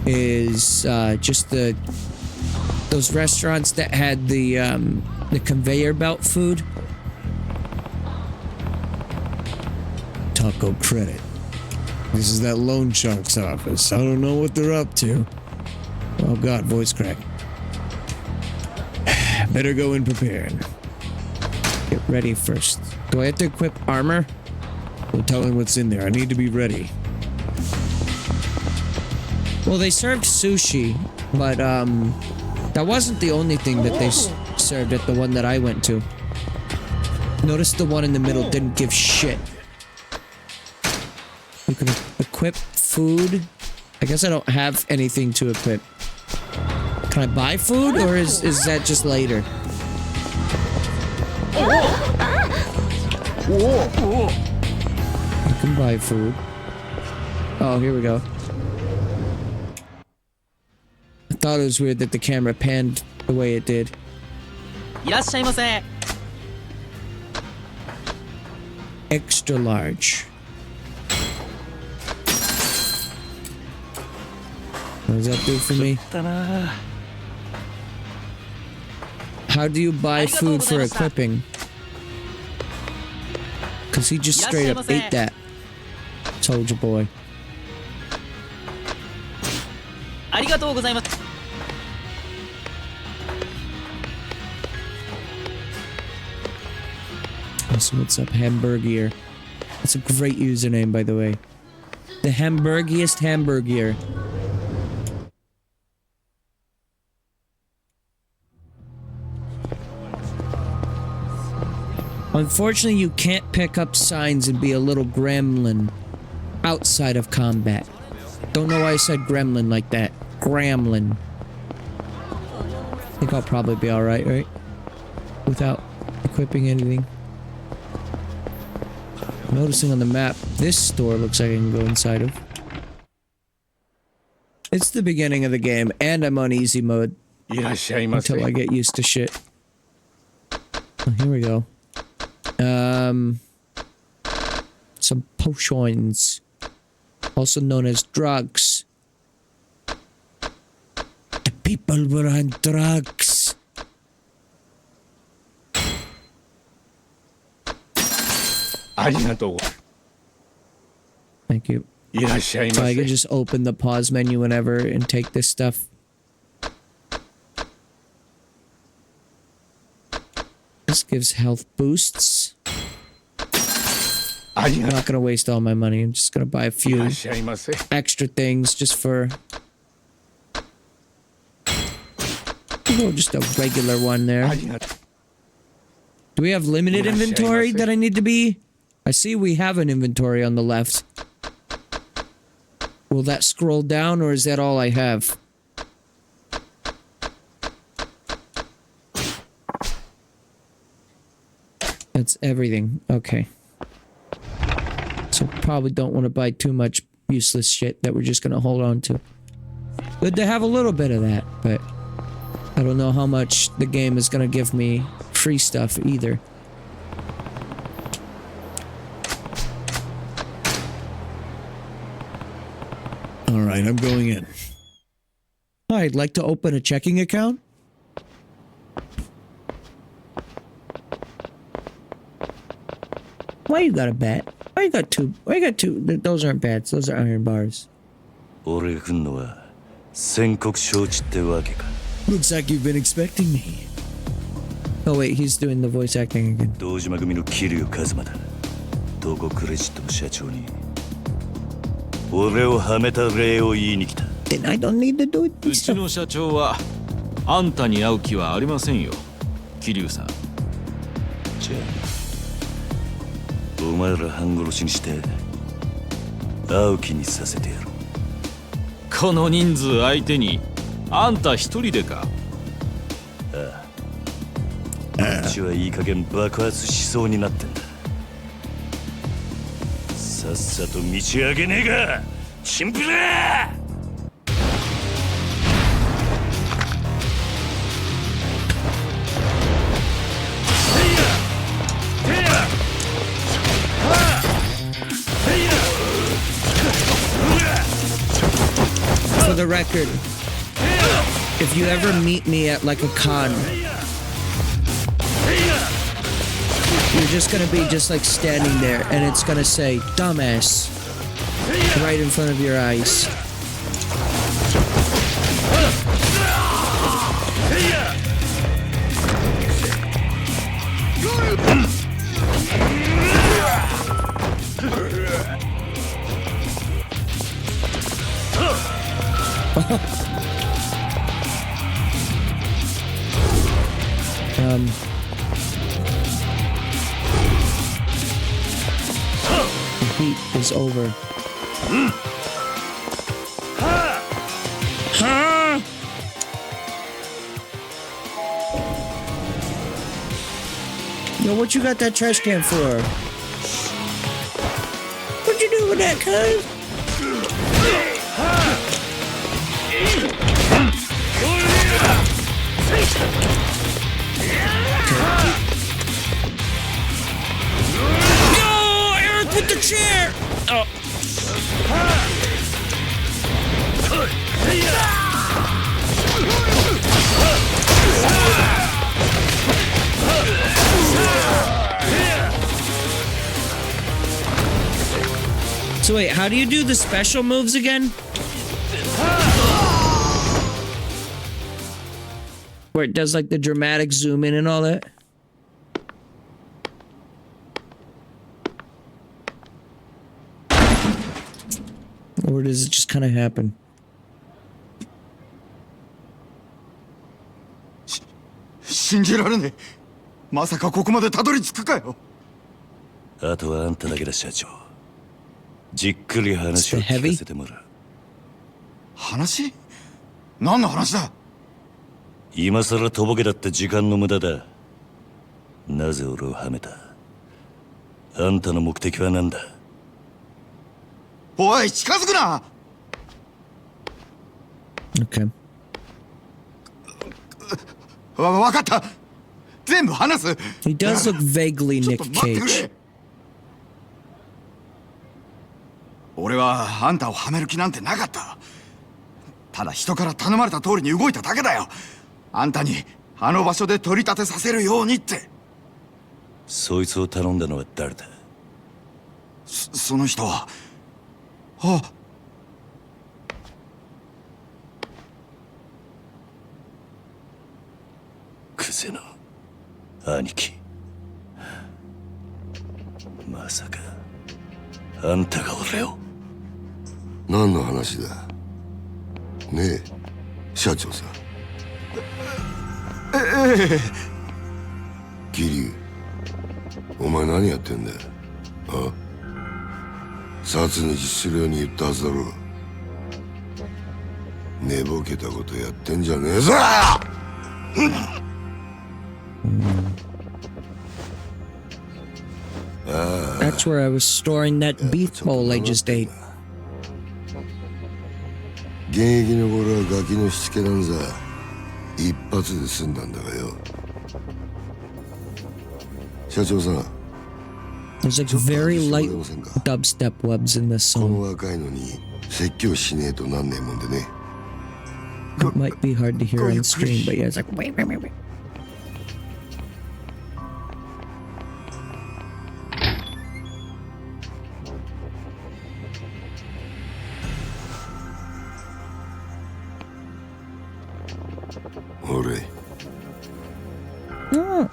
is just those restaurants that had the conveyor belt food. Taco Credit. This is that loan shark's office. I don't know what they're up to. Oh god, voice crack. Better go in prepared. Get ready first. Do I have to equip armor? Well, tell me what's in there. I need to be ready. Well, they served sushi, but that wasn't the only thing that they served at the one that I went to. Notice the one in the middle didn't give shit. You can equip food. I guess I don't have anything to equip. Can I buy food, or is that just later? You can buy food. Oh, here we go. I thought it was weird that the camera panned the way it did. Extra large. What does that do for me? How do you buy food for equipping? Because he just straight up ate that. Soldier boy. So what's up, Hamburgier? That's a great username, by the way. The Hamburgiest Hamburgier. Unfortunately, you can't pick up signs and be a little gremlin outside of combat. Don't know why I said gremlin like that. Gremlin. I think I'll probably be alright, right? Without equipping anything. Noticing on the map, this store looks like I can go inside of. It's the beginning of the game, and I'm on easy mode. いらっしゃいませ。 until I get used to shit. Oh, here we go. Some potions, also known as drugs. The people were on drugs. Thank you. So I can just open the pause menu whenever and take this stuff. This gives health boosts. I'm not gonna waste all my money. I'm just gonna buy a few extra things just for... Oh, just a regular one there. Do we have limited inventory that I need to be? I see we have an inventory on the left. Will that scroll down, or is that all I have? That's everything. Okay. So probably don't want to buy too much useless shit that we're just going to hold on to. Good to have a little bit of that, but I don't know how much the game is going to give me free stuff either. All right, I'm going in. I'd like to open a checking account. Why you got a bat? Why you got two? Why you got two? Those aren't bats. Those are iron bars. Looks like you've been expecting me. Oh wait, he's doing the voice acting again. Then I don't need to do it. うちの社長はあんたに会う気はありませんよ、桐生さん。じゃあお前ら半殺しにして会う気にさせてやる。この人数相手にあんた一人でか。ああ、うちはいい加減爆発しそうになってんだ。さっさと道上げねえか、チンピラー。For the record, if you ever meet me at like a con, you're just gonna be just like standing there and it's gonna say dumbass right in front of your eyes. The heat is over. Yo, what you got that trash can for? What you do with that, cuz? No, Eric with the chair. Oh. So wait, how do you do the special moves again? Where it does like the dramatic zoom in and all that? Or does it just kind of happen? Aとはあんただけだ、社長。じっくり話を聞かせてもらう。話？何の話だ？今さらとぼけだって時間の無駄だ。なぜ俺をはめた？あんたの目的は何だ？おい、近づくな！ Okay. わかった。全部話す。 He does look vaguely ちょっと Nick 待ってく Cage. れ。俺はあんたをはめる気なんてなかった。ただ人から頼まれた通りに動いただけだよ。あんたにあの場所で取り立てさせるようにって。そいつを頼んだのは誰だ？その人は。あ、クゼの兄貴。まさかあんたが俺を。何の話だねえ社長さん。桐生、お前何やってんだよ。あ、殺に実するように言ったはずだろ。寝ぼけたことやってんじゃねえぞ。That's where I was storing that beef bowl I just ate. 現役の頃はガキのしつけなんざ一発で済んだんだがよ。社長さん、 There's like very light dubstep webs in this この song. 若いのに説教しねえとなんねえもんでね。 It might be hard to hear on stream, but yeah, it's like wait, wait, wait, wait. 俺 Oh.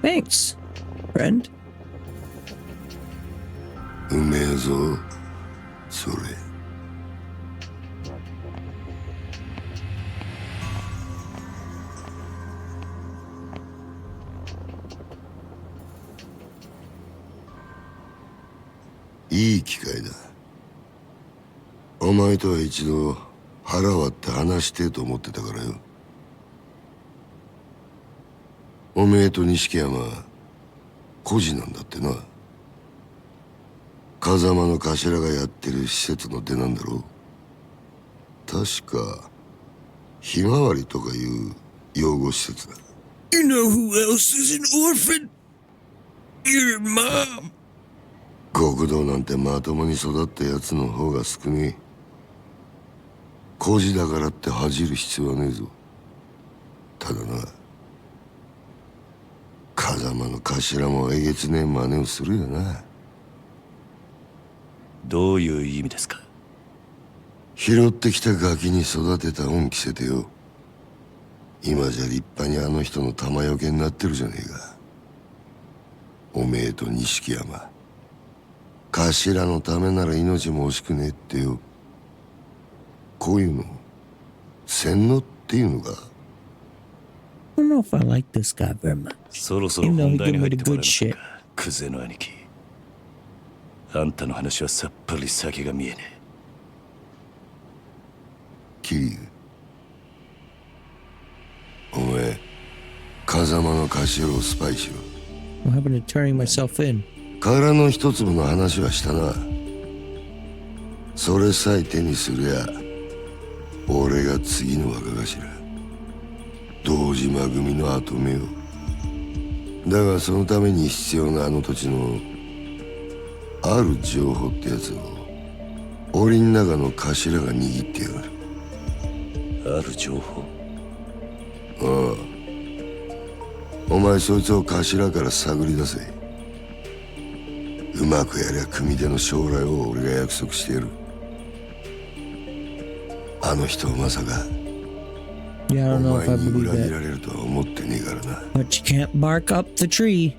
Thanks, friend. うめえぞそれ。いい機会だ。お前とは一度腹割って話してえと思ってたからよ。おめえと錦山孤児なんだってな。風間の頭がやってる施設の出なんだろう。確かひまわりとかいう養護施設だ。 You know who else is an orphan? Your mom. 極道なんてまともに育ったやつの方が少ねえ。孤児だからって恥じる必要はねえぞ。ただな、風間の頭もえげつねえ真似をするよな。どういう意味ですか？拾ってきたガキに育てた恩着せてよ。今じゃ立派にあの人の玉よけになってるじゃねえか。おめえと錦山、頭のためなら命も惜しくねえってよ。こういうの洗脳っていうのか。 I don't know if I like this guy very much. そろそろ You know, 本 he 題 give に me 入っ the てもら good え shit. るのか、クゼの兄貴。あんたの話はさっぱり先が見えねえ。桐生、お前風間の頭をスパイしろ。 What happened to turning myself in? 殻の一粒の話はしたな。それさえ手にすりゃ俺が次の若頭、堂島組の跡目を。だがそのために必要なあの土地のある情報ってやつを檻の中の頭が握ってやがる。ある情報？ああ、お前そいつを頭から探り出せ。うまくやりゃ組手の将来を俺が約束してやる。あの人まさか Yeah, I お don't know if 前 I に believe 裏切 that. られるとは思ってねえからな。 But you can't bark up the tree.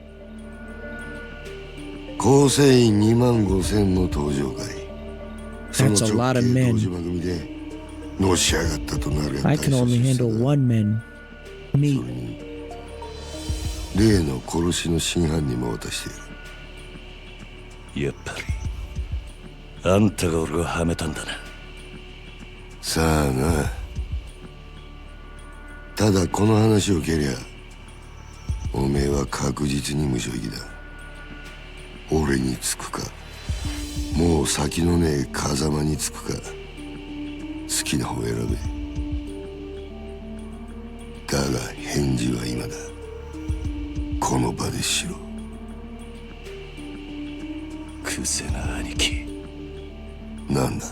構成員25000の登場会。その That's a 直 lot of 系 men. 堂島組でのし上がったとなるや I can only handle one man. それ Me. に例の殺しの真犯人も渡してやる。やっぱりあんたが俺をはめたんだな。さあな。ただこの話を蹴りゃおめえは確実に無所行きだ。俺につくかもう先のねえ風間につくか、好きな方選べ。だが返事は今だ。この場でしろ。クセな兄貴。なんだ。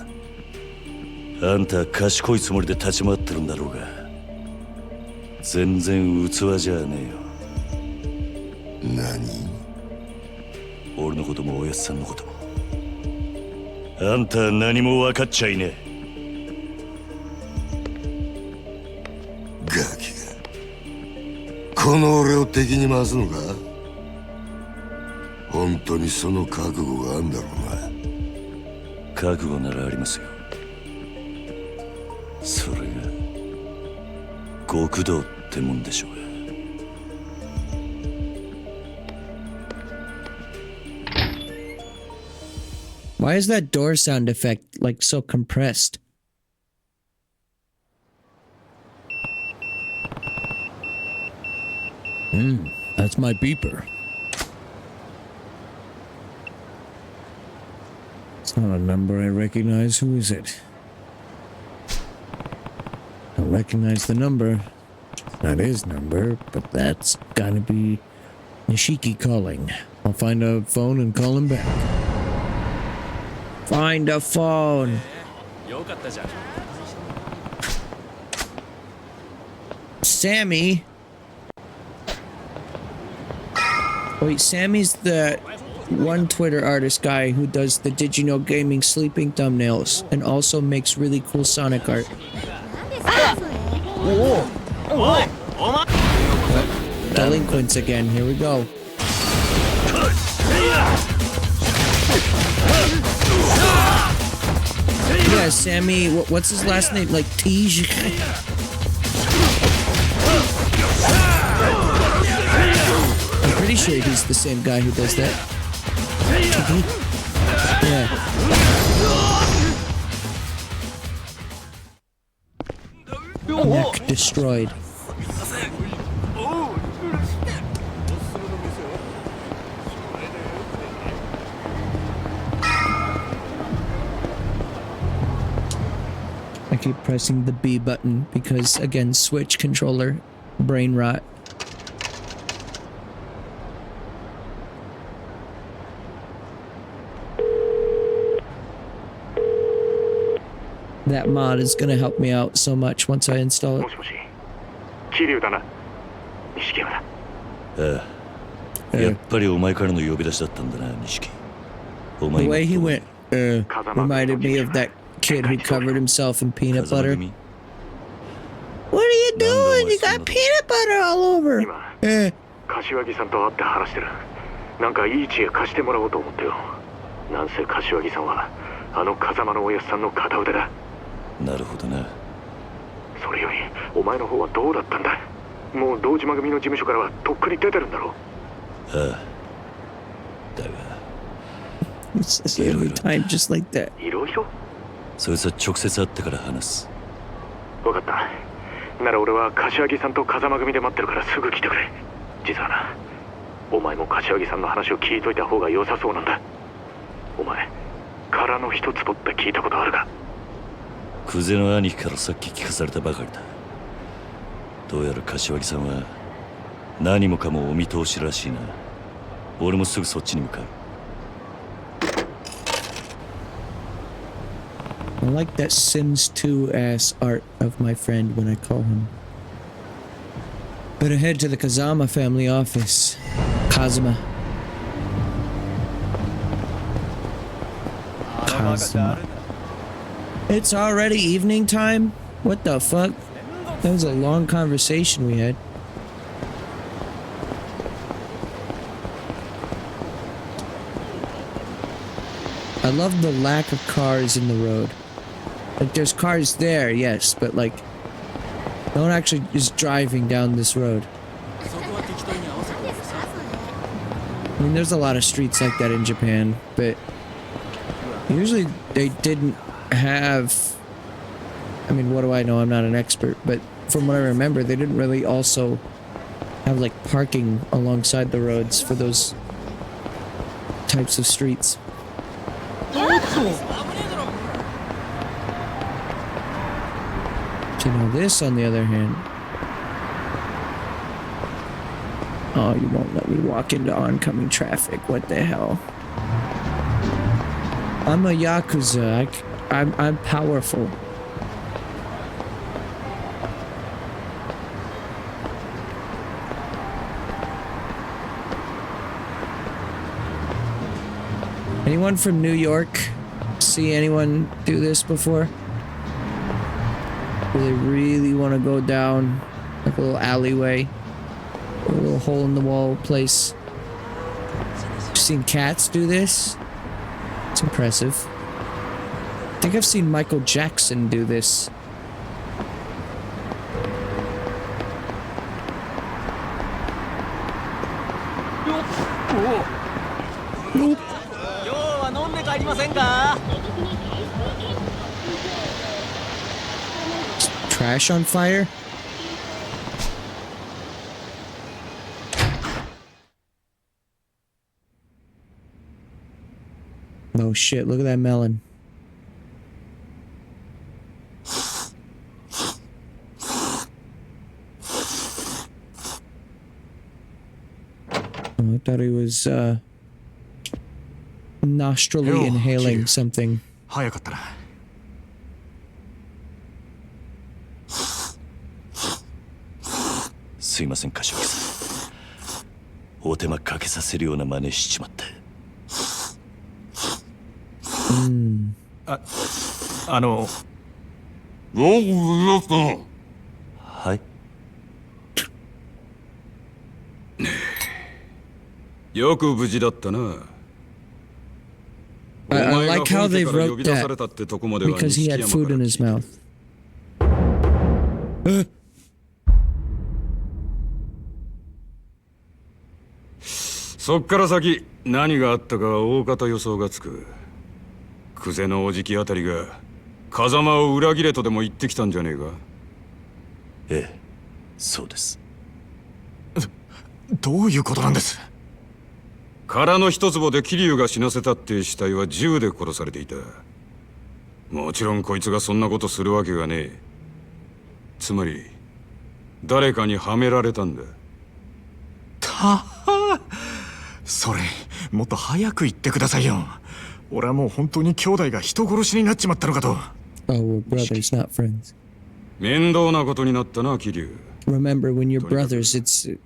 あんた賢いつもりで立ち回ってるんだろうが、全然器じゃねえよ。何？俺のこともおやっさんのことも。あんたは何も分かっちゃいねえ。ガキがこの俺を敵に回すのか？本当にその覚悟があんだろうな。覚悟ならありますよ。それが極道ってもんでしょうが。Why is that door sound effect like so compressed? That's my beeper. It's not a number I recognize. Who is it? I recognize the number. Not his number, but that's gotta be Nishiki calling. I'll find a phone and call him back. Find a phone. Sammy. Wait, Sammy's the one Twitter artist guy who does the Did You Know Gaming sleeping thumbnails and also makes really cool Sonic art. Delinquents again, here we go. Yeah, Sammy, what's his last name? Like Tej? I'm pretty sure he's the same guy who does that. Yeah. Neck destroyed. I keep pressing the B button because, again, Switch controller, brain rot. That mod is gonna help me out so much once I install it. The way he went, reminded me of that kid who covered himself in peanut butter. What are you doing? You got peanut butter all over. 柏木さんと会って話してる。なんかいい知恵貸してもらおうと思ってよ。なんせ柏木さんはあの風間のおやっさんの片腕だ。なるほどな。それよりお前の方はどうだったんだ。もう堂島組の事務所からはとっくに出てるんだろう。ああ。だが。It's every time just like that. いろいろ。そいつは直接会ってから話す。わかった。なら俺は柏木さんと風間組で待ってるからすぐ来てくれ。実はな、お前も柏木さんの話を聞いといた方が良さそうなんだ。お前、殻の一つとって聞いたことあるか？クゼの兄貴からさっき聞かされたばかりだ。どうやら柏木さんは何もかもお見通しらしいな。俺もすぐそっちに向かう。I like that Sims 2-ass art of my friend when I call him. Better head to the Kazama family office. Kazama. It's already evening time? What the fuck? That was a long conversation we had. I love the lack of cars in the road. Like, there's cars there, yes, but like, no one actually is driving down this road. I mean, there's a lot of streets like that in Japan, but usually they didn't have... I mean, what do I know? I'm not an expert, but from what I remember, they didn't really also have like parking alongside the roads for those types of streets. You know, this on the other hand. Oh, you won't let me walk into oncoming traffic. What the hell? I'm a Yakuza. I'm powerful. Anyone from New York see anyone do this before? Where they really want to go down like a little alleyway, a little hole in the wall place. You've seen cats do this? It's impressive. I think I've seen Michael Jackson do this. Trash on fire? Oh shit, look at that melon. Oh, I thought he was nostrily inhaling something. 早かったな。すいません柏木さん、お手間かけさせるような真似しちまって。はい。よく無事だったな。I like how they wrote that because he had food in his mouth. そっから先何があったか大方予想がつく。久世のおじきあたりが風間を裏切れとでも言ってきたんじゃねえか。ええ、そうです。どういうことなんです？殻の一坪で桐生が死なせたって死体は銃で殺されていた。もちろんこいつがそんなことするわけがねえ。つまり誰かにはめられたんだ。それもっと早く言ってくださいよ。俺はもう本当に兄弟が人殺しになっちまったのかと。Oh, we're brothers, not friends. 面倒なことになったな桐生。 Remember, when you're brothers, there's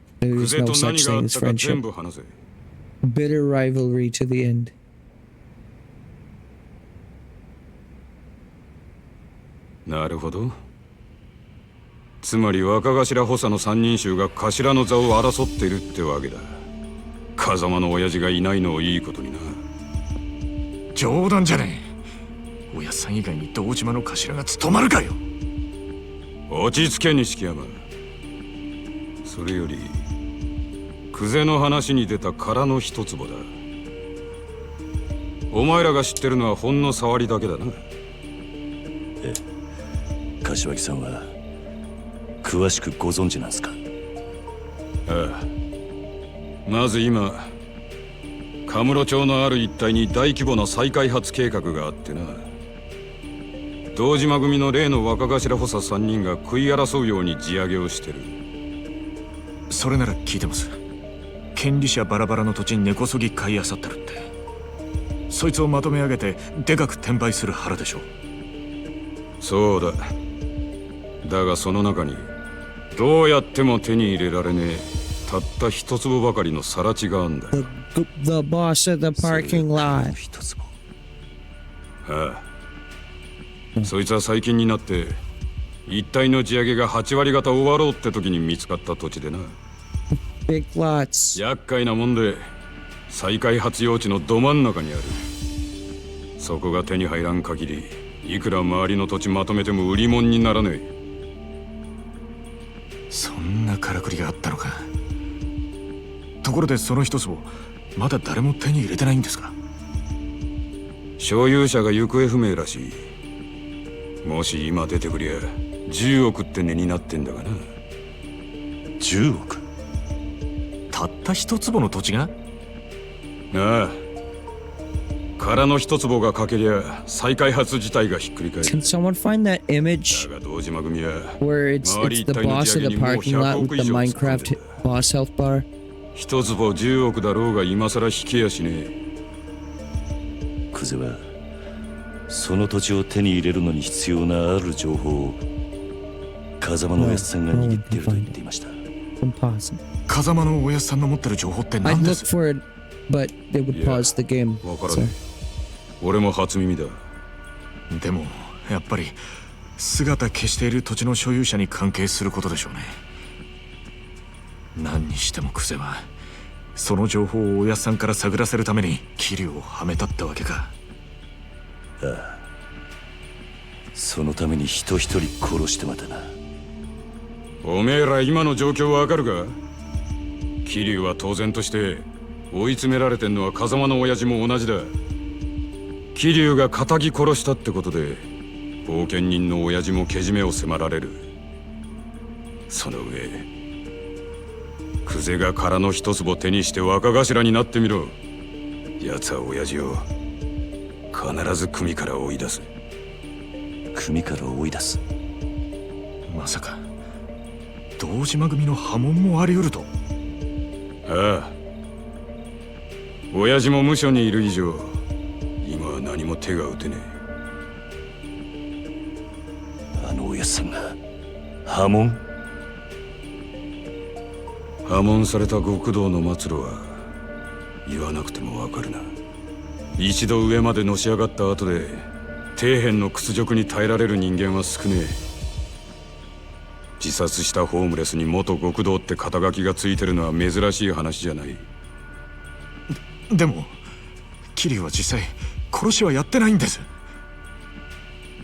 no such thing as friendship. Bitter rivalry to the end. なるほど。つまり若頭補佐の三人衆が頭の座を争ってるってわけだ。風間の親父がいないのをいいことにな。冗談じゃねえ。親さん以外に堂島の頭が務まるかよ。落ち着け錦山。それより久世の話に出た殻の一坪だ。お前らが知ってるのはほんの触りだけだな。ええ、柏木さんは詳しくご存知なんすか？ああ、まず今カムロ町のある一帯に大規模な再開発計画があってな。堂島組の例の若頭補佐3人が食い争うように地上げをしてる。それなら聞いてます。権利者バラバラの土地に根こそぎ買い漁ってるって。そいつをまとめ上げてでかく転売する腹でしょ。そうだ。だがその中にどうやっても手に入れられねえたった一坪ばかりの更地があんだ。The boss of the parking lot. ああ、そいつは最近になって一帯の地上げが8割方終わろうって時に見つかった土地でな。Big lots. 厄介なもんで再開発用地のど真ん中にある。そこが手に入らん限りいくら周りの土地まとめても売り物にならねえ。そんなからくりがあったのか。ところでその一坪まだ誰も手に入れてないんですか？所有者が行方不明らしい。もし今出てくりゃ10億って値になってんだがな。10億？たった一坪の土地が？ああ、殻の一坪が欠けりゃ再開発自体がひっくり返る。 Can someone find that image だが堂島組は where it's the boss of the parking lot with the Minecraft boss health bar? 一坪10億だろうが今さら引けやしねえ。クゼはその土地を手に入れるのに必要なある情報を風間のおやつさんが握っていると言っていました。Impossible. 風間のおやつさんの持ってる情報って I'd 何で look す？ for it, but they would pause the game. わから So. ねえ。俺も初耳だ。でもやっぱり姿消している土地の所有者に関係することでしょうね。何にしてもクゼはその情報をおやつさんから探らせるために桐生をはめたってわけか。ああ、そのために人一人殺してまたな。おめえら今の状況わかるか？桐生は当然として追い詰められてんのは風間の親父も同じだ。桐生が仇殺したってことで冒険人の親父もけじめを迫られる。その上クゼが殻の一坪手にして若頭になってみろ。奴は親父を必ず組から追い出す。組から追い出す？まさか堂島組の波紋もあり得ると？ああ、親父も無所にいる以上今は何も手が打てねえ。あのおやつさんが波紋？破門された極道の末路は言わなくてもわかるな。一度上までのし上がった後で底辺の屈辱に耐えられる人間は少ねえ。自殺したホームレスに元極道って肩書きがついてるのは珍しい話じゃない。でも桐生は実際殺しはやってないんです。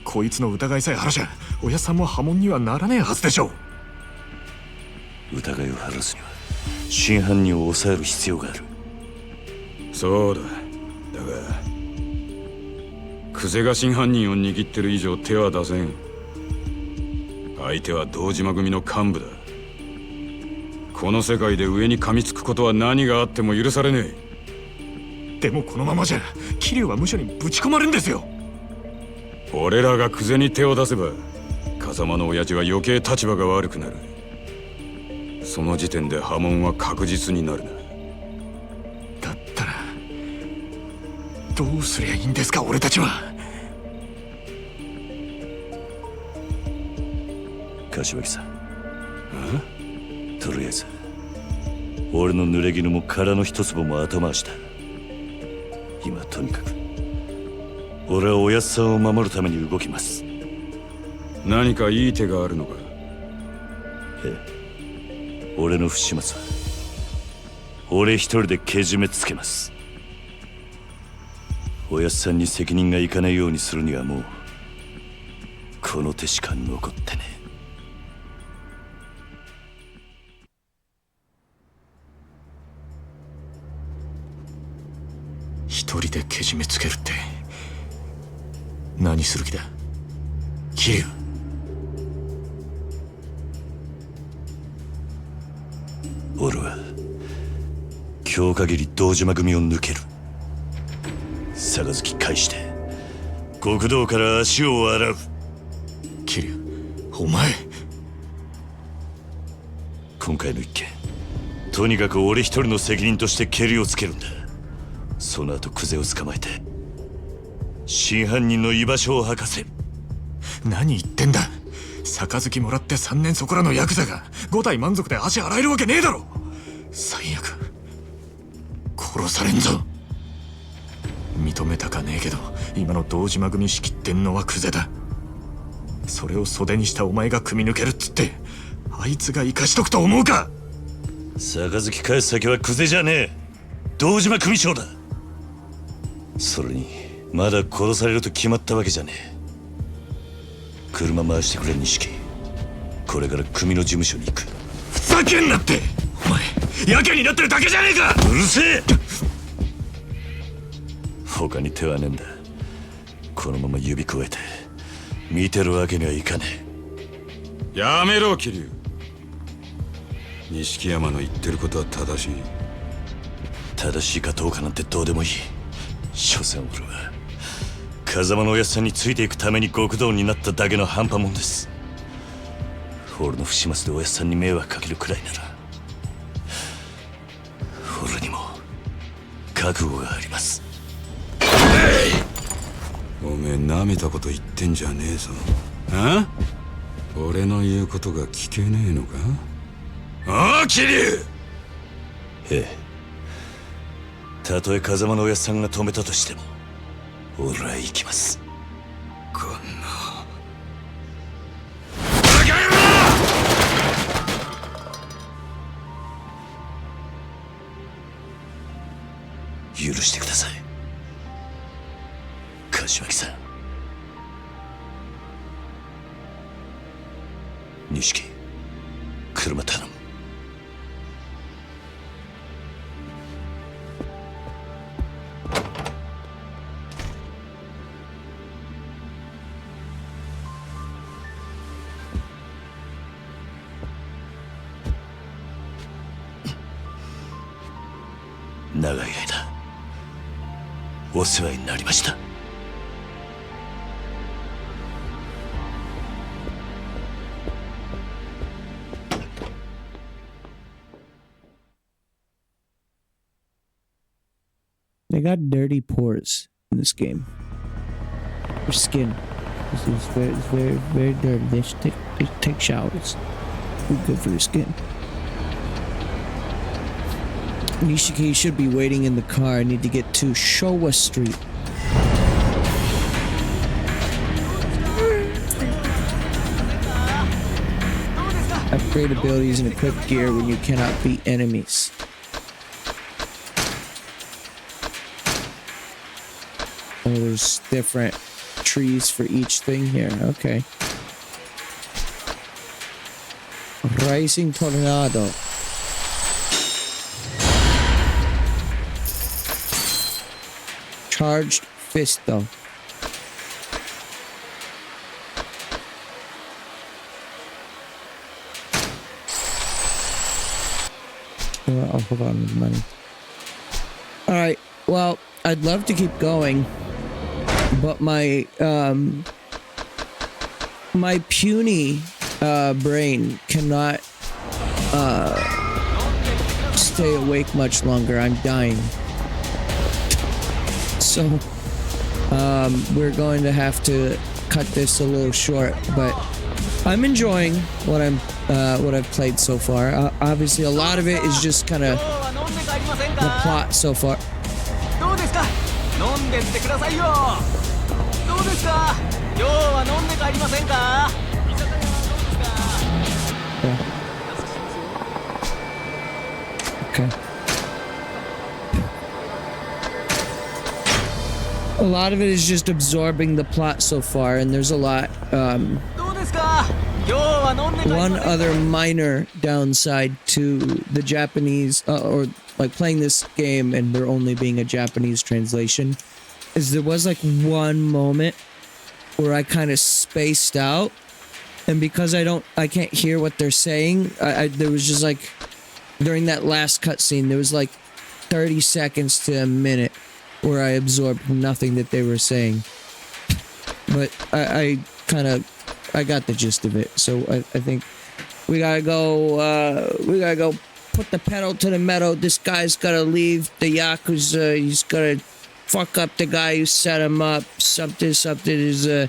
こいつの疑いさえ晴らしゃおやさんも波紋にはならねえはずでしょう。疑いを晴らすには真犯人を抑える必要がある。そうだ。だがクゼが真犯人を握ってる以上手は出せん。相手は堂島組の幹部だ。この世界で上に噛みつくことは何があっても許されねえ。でもこのままじゃ桐生は無所にぶち込まれるんですよ。俺らがクゼに手を出せば風間の親父は余計立場が悪くなる。その時点で波紋は確実になるな。だったらどうすりゃいいんですか俺たちは。柏木さん、とりあえず俺の濡れ衣も殻の一粒も後回しだ。今とにかく俺はおやっさんを守るために動きます。何かいい手があるのか？ええ、俺の不始末は俺一人でけじめつけます。おやっさんに責任がいかないようにするにはもうこの手しか残ってねえ。一人でけじめつけるって何する気だ桐生。俺は今日限り堂島組を抜ける。杯返して極道から足を洗う。桐生、お前今回の一件とにかく俺一人の責任としてケリをつけるんだ。その後クゼを捕まえて真犯人の居場所を吐かせる。何言ってんだ。杯もらって3年そこらのヤクザが5体満足で足洗えるわけねえだろ。最悪殺されんぞ。認めたかねえけど今の堂島組仕切ってんのはクゼだ。それを袖にしたお前が組み抜けるっつってあいつが生かしとくと思うか。杯返す先はクゼじゃねえ、堂島組長だ。それにまだ殺されると決まったわけじゃねえ。車回してくれ錦。これから組の事務所に行く。ふざけんなって。お前やけになってるだけじゃねえか。うるせえ。他に手はねえんだ。このまま指くわえて見てるわけにはいかねえ。やめろ桐生。錦山の言ってることは正しい。正しいかどうかなんてどうでもいい。所詮俺は風間のおやっさんについていくために極道になっただけの半端もんです。俺の不始末でおやっさんに迷惑かけるくらいなら俺にも覚悟があります。おめえ舐めたこと言ってんじゃねえぞ。あ？俺の言うことが聞けねえのか？ああ、桐生！ええ、たとえ風間のおやっさんが止めたとしても俺は行きます。こんな許してください、柏木さん。錦、車頼む。長い間お世話になりました。They got dirty pores in this game. Their skin is very dirty. They should take showers. Be good for your skin. Nishiki should be waiting in the car. I need to get to Showa Street. Upgrade abilities and equip gear when you cannot beat enemies. Oh, there's different trees for each thing here. Okay. Rising Tornado. Charged Fisto. I'll hold on to the money. Alright, well, I'd love to keep going, but my my puny brain cannot stay awake much longer. I'm dying. So we're going to have to cut this a little short, but I'm enjoying what I've played so far. Obviously a lot of it is just kind of the plot so far. Yeah. Okay. A lot of it is just absorbing the plot so far, and there's a lot. One other minor downside to the Japanese, or like playing this game and there only being a Japanese translation, is there was like one moment where I kind of spaced out, and because I can't hear what they're saying, there was just like, during that last cutscene, there was like 30 seconds to a minute where I absorbed nothing that they were saying. But I got the gist of it. So I think we gotta go put the pedal to the metal. This guy's gotta leave the Yakuza. He's gotta fuck up the guy who set him up. Something is or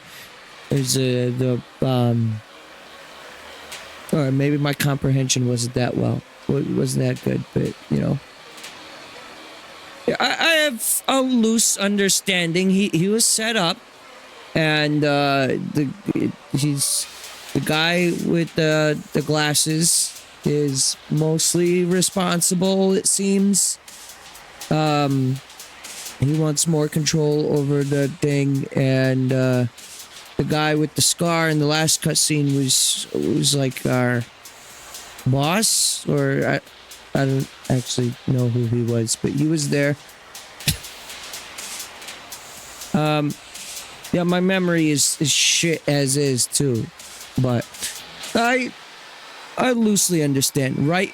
maybe my comprehension wasn't that good, but you know. I have a loose understanding. He was set up, and he's the guy with the glasses is mostly responsible, it seems. He wants more control over the thing, and the guy with the scar in the last cutscene was like our boss, or I don't actually know who he was, but he was there. Yeah, my memory is shit as is too, but I loosely understand. Right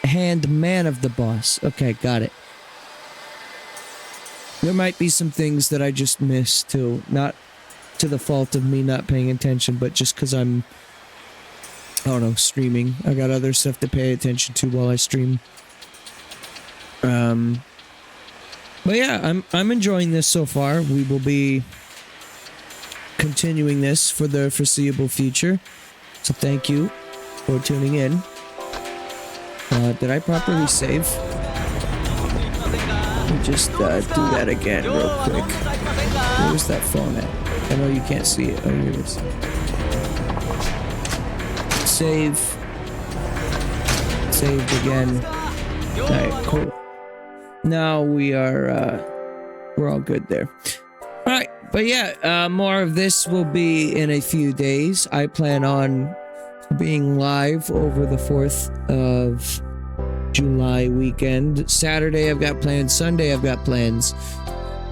hand man of the boss. Okay, got it. There might be some things that I just missed too. Not to the fault of me not paying attention, but just because I'm, I don't know, streaming. I got other stuff to pay attention to while I stream. But yeah, I'm enjoying this so far. We will be continuing this for the foreseeable future. So thank you for tuning in. Did I properly save? Let me just do that again real quick. Where's that phone at? I know you can't see it. Oh, here it is. Save. Saved again. Alright, cool. Now we are, we're all good there. Alright, but yeah, more of this will be in a few days. I plan on being live over the 4th of July weekend. Saturday I've got plans, Sunday I've got plans,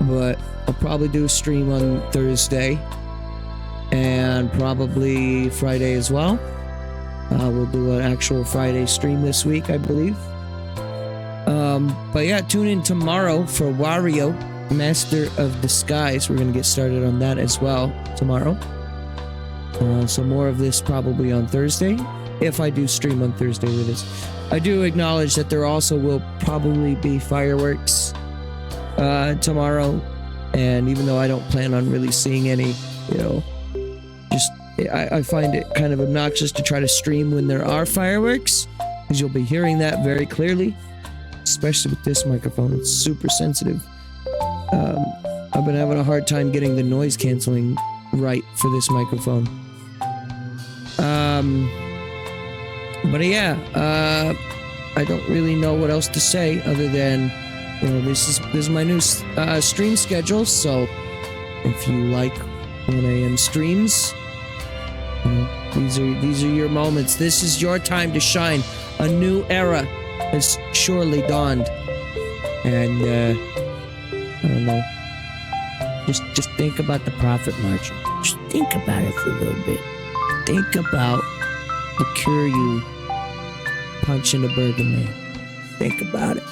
but I'll probably do a stream on Thursday and probably Friday as well. We'll do an actual Friday stream this week, I believe. But yeah, tune in tomorrow for Wario, Master of Disguise. We're going to get started on that as well tomorrow. So more of this probably on Thursday, if I do stream on Thursday with this. I do acknowledge that there also will probably be fireworks tomorrow, and even though I don't plan on really seeing any, you know, just I find it kind of obnoxious to try to stream when there are fireworks, because you'll be hearing that very clearly, especially with this microphone. It's super sensitive. I've been having a hard time getting the noise canceling right for this microphone. But yeah, I don't really know what else to say other than, you know, this is my new stream schedule. So if you like 1 a.m. streams, you know, these are your moments. This is your time to shine. A new era has surely dawned, and I don't know. Just think about the profit margin. Just think about it for a little bit. Think about the cure you punch in a burger, man. Think about it.